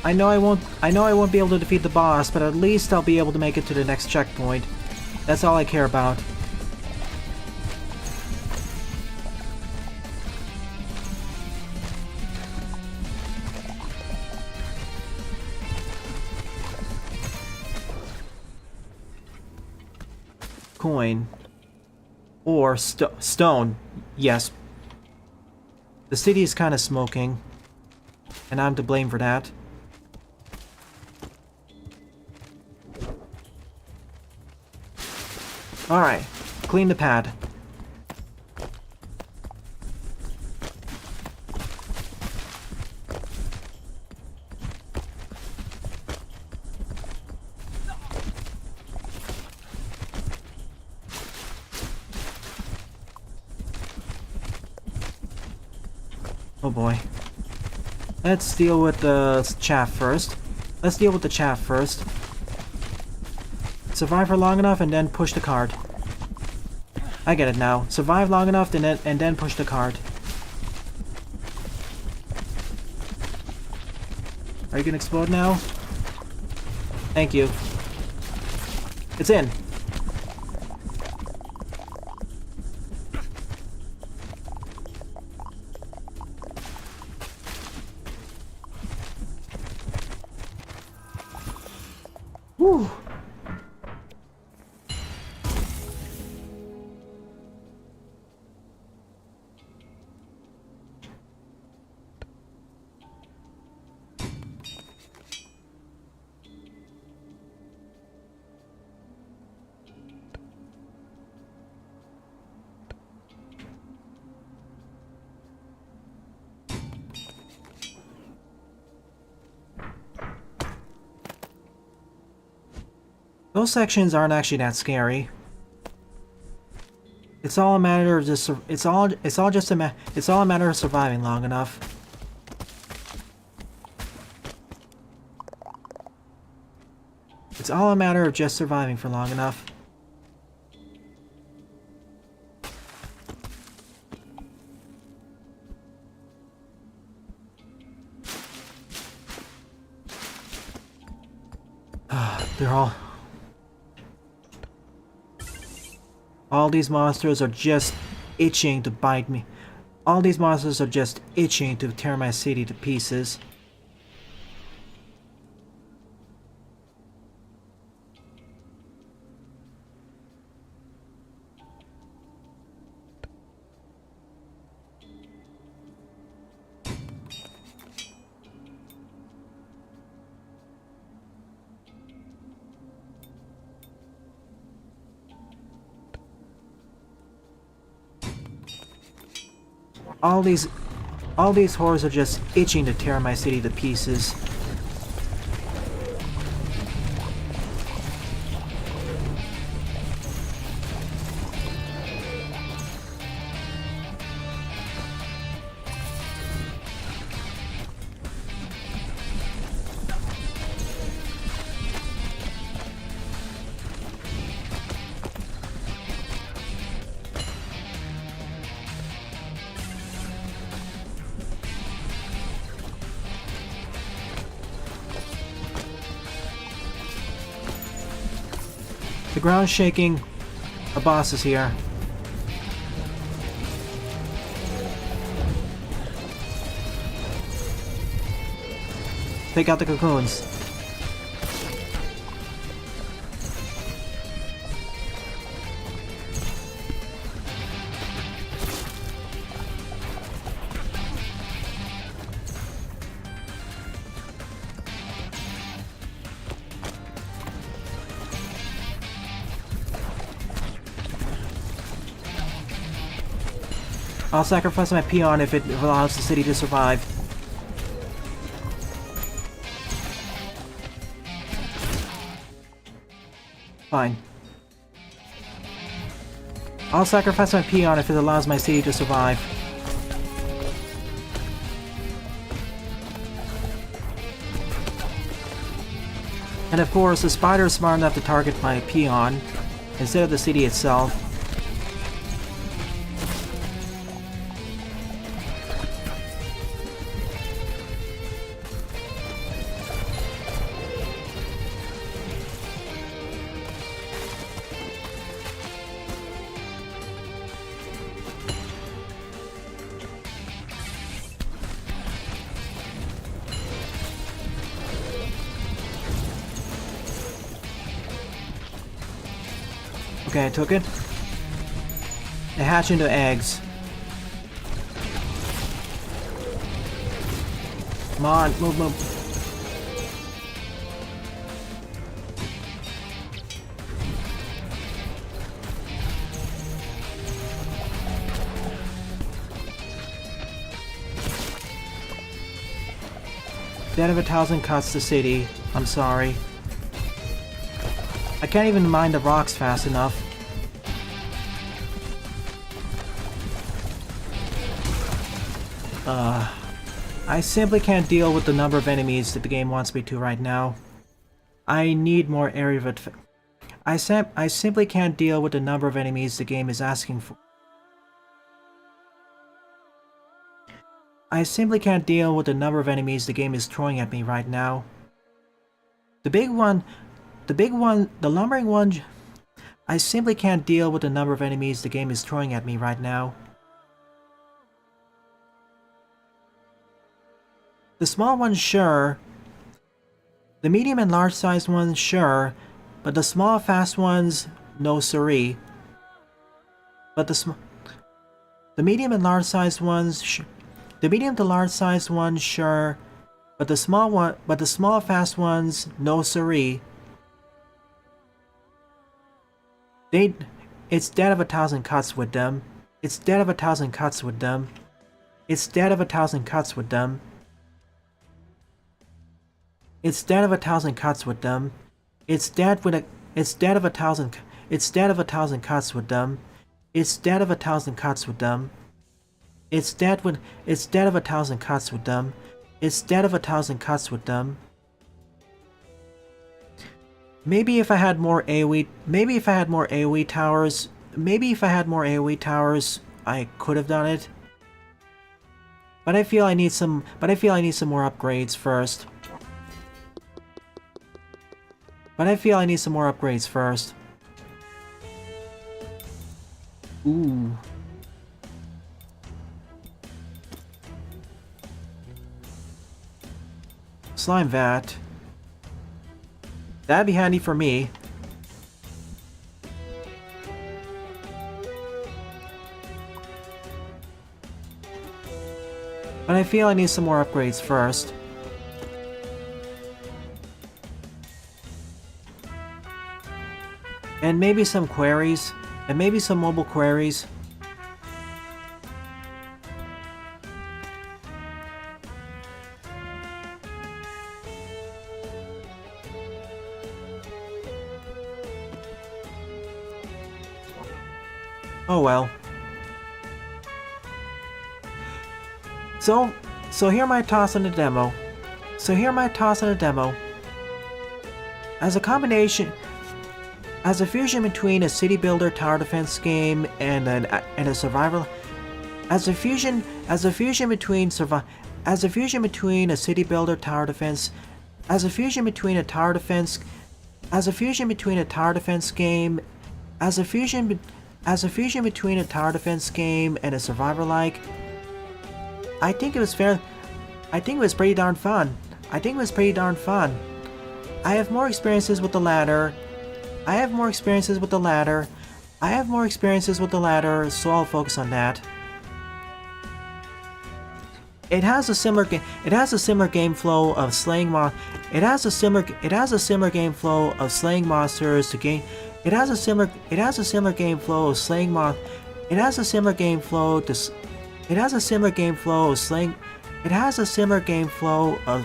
I know I won't be able to defeat the boss, but at least I'll be able to make it to the next checkpoint. That's all I care about. Coin. Or stone. Yes. The city is kind of smoking, and I'm to blame for that. Alright, clean the pad. Oh boy. Let's deal with the chaff first. Survive for long enough and then push the cart. I get it now. Survive long enough and then push the cart. Are you gonna explode now? Thank you. It's in. Whew. Those sections aren't actually that scary. It's all a matter of just it's all a matter of surviving long enough. It's all a matter of just surviving for long enough. They're all these monsters are just itching to bite me. All these monsters are just itching to tear my city to pieces. All these horrors are just itching to tear my city to pieces. The ground's shaking. A boss is here. Take out the cocoons. I'll sacrifice my peon if it allows the city to survive. Fine. I'll sacrifice my peon if it allows my city to survive. And of course, the spider is smart enough to target my peon instead of the city itself. Okay, I took it. They hatch into eggs. Come on, move, move. Dead of 1,000 cuts to city. I'm sorry. I can't even mine the rocks fast enough. I simply can't deal with the number of enemies that the game wants me to right now. I need more area of I simply can't deal with the number of enemies the game is asking for. I simply can't deal with the number of enemies the game is throwing at me right now. The lumbering one, I simply can't deal with the number of enemies the game is throwing at me right now. The small ones, sure. The medium and large sized ones, sure. But the small fast ones, no siree. But the medium and large sized ones, the medium to large sized ones, sure. But the small fast ones, no siree. It's dead of 1,000 cuts with them. It's dead of 1,000 cuts with them. It's dead of 1,000 cuts with them. It's dead of 1,000 cuts with them. It's dead of 1,000 cuts with them. It's dead of 1,000 cuts with them. It's dead of 1,000 cuts with them. It's dead of 1,000 cuts with them. Maybe if I had more AoE towers, I could have done it. But I feel I need some more upgrades first. Ooh. Slime vat. That'd be handy for me. But I feel I need some more upgrades first. And maybe some queries. And maybe some mobile queries. Oh well. So here my toss on the demo. As a fusion between a city builder tower defense game and a survival, as a fusion between a city builder tower defense, as a fusion between a tower defense As a fusion between a tower defense game, as a fusion between a tower defense game and a survivor-like, I think it was pretty darn fun. I have more experiences with the latter. So I'll focus on that. It has a similar game flow of slaying monsters to gain. It has a similar game flow of slaying It has a similar game flow to. It has a similar game flow of slaying. It has a similar game flow of.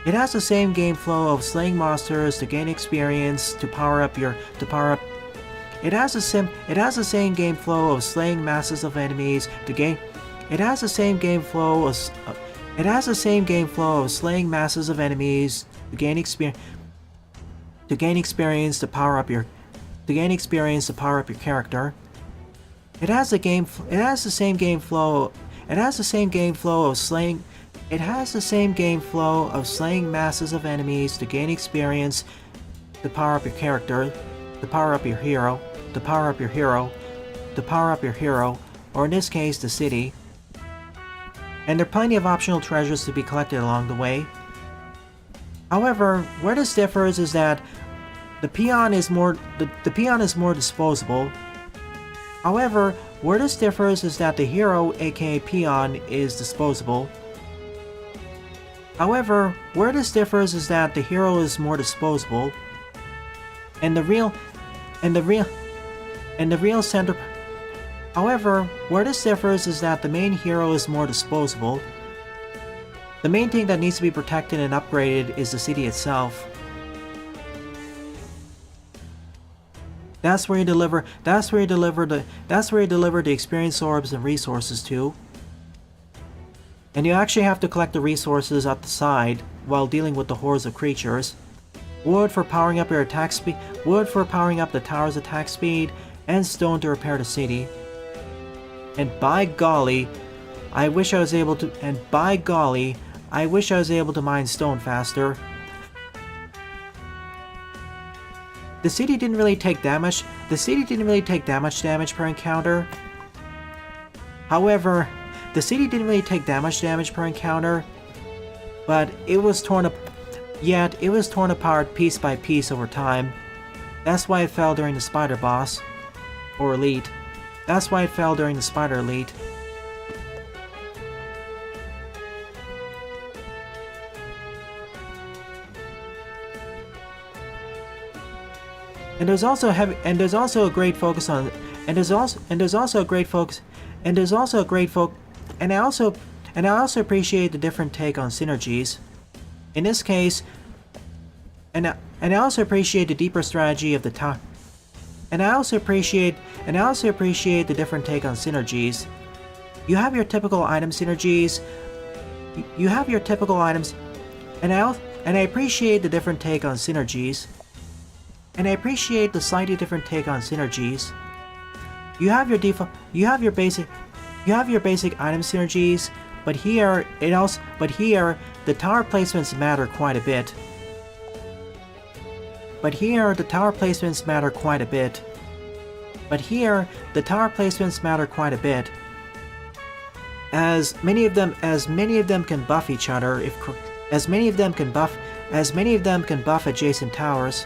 It has the same game flow of slaying monsters to gain experience to power up. It has the same game flow of slaying masses of enemies to gain. It has the same game flow of. It has the same game flow of slaying masses of enemies to gain experience. To gain experience to power up your. To gain experience to power up your character. It has the same game flow. It has the same game flow of slaying. It has the same game flow of slaying masses of enemies to gain experience to power up your character, to power up your hero, to power up your hero, to power up your hero, or in this case, the city. And there are plenty of optional treasures to be collected along the way. However, where this differs is that the peon is more disposable. However, where this differs is that the hero, aka peon, is disposable. However, where this differs is that the hero is more disposable. And the real center. However, where this differs is that the main hero is more disposable. The main thing that needs to be protected and upgraded is the city itself. That's where you deliver the experience orbs and resources to. And you actually have to collect the resources at the side while dealing with the hordes of creatures. Wood for powering up your attack speed, wood for powering up the tower's attack speed, and stone to repair the city. And by golly, I wish I was able to mine stone faster. The city didn't really take damage. Damage per encounter. However, the city didn't really take damage per encounter, but it was torn apart piece by piece over time. That's why it fell during the spider boss, or elite. That's why it fell during the spider elite. And there's also a great focus on, and I also appreciate the different take on synergies. In this case, and I also appreciate the deeper strategy of the tower. And I also appreciate the different take on synergies. You have your typical item synergies. You have your typical items, and I appreciate the different take on synergies. And I appreciate the slightly different take on synergies. You have your basic item synergies, but here the tower placements matter quite a bit. As many of them can buff each other as many of them can buff adjacent towers.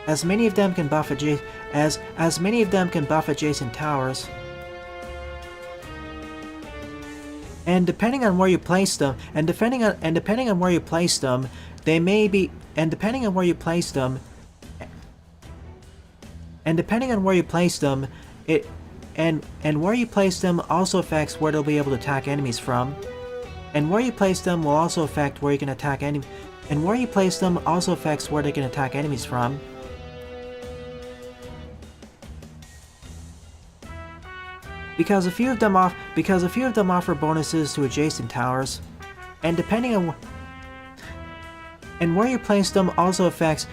As many of them can buff adjacent towers. And depending on where you place them, they may be depending on where you place them, also affects where they'll be able to attack enemies from. And where you place them will also affect where you can attack enemies. And where you place them also affects where they can attack enemies from. Because a few of them offer bonuses to adjacent towers, and where you place them also affects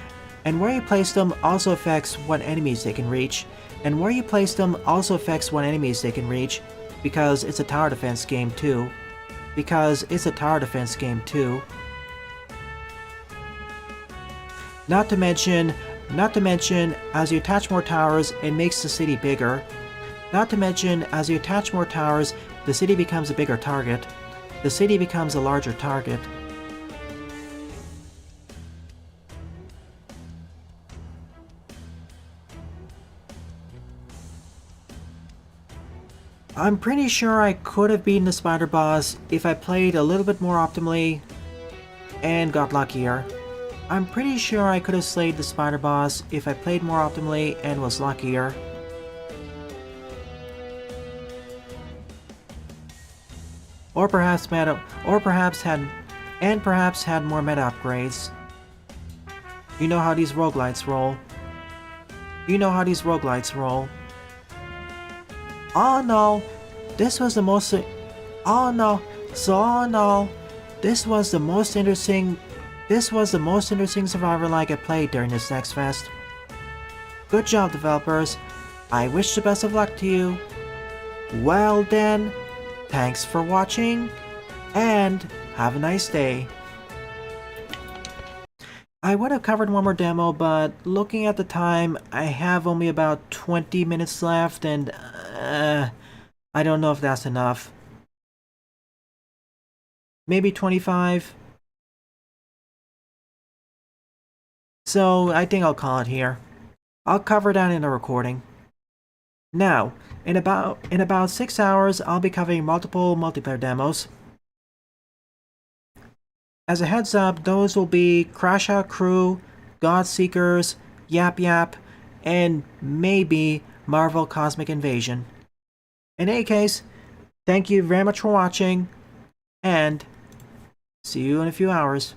what enemies they can reach, because it's a tower defense game too. Not to mention, as you attach more towers, it makes the city bigger. Not to mention, as you attach more towers, the city becomes a bigger target. The city becomes a larger target. I'm pretty sure I could have beaten the spider boss if I played a little bit more optimally and got luckier. I'm pretty sure I could have slayed the spider boss if I played more optimally and was luckier. Or perhaps had more meta upgrades. You know how these roguelites roll. Oh no, this was the most interesting survivor-like I played during this next fest. Good job, developers. I wish the best of luck to you. Well then, thanks for watching, and have a nice day. I would have covered one more demo, but looking at the time, I have only about 20 minutes left, and I don't know if that's enough. Maybe 25? So I think I'll call it here. I'll cover that in a recording. Now, in about 6 hours, I'll be covering multiple multiplayer demos. As a heads up, those will be Crash Out Crew, Godseekers, Yap Yap, and maybe Marvel Cosmic Invasion. In any case, thank you very much for watching, and see you in a few hours.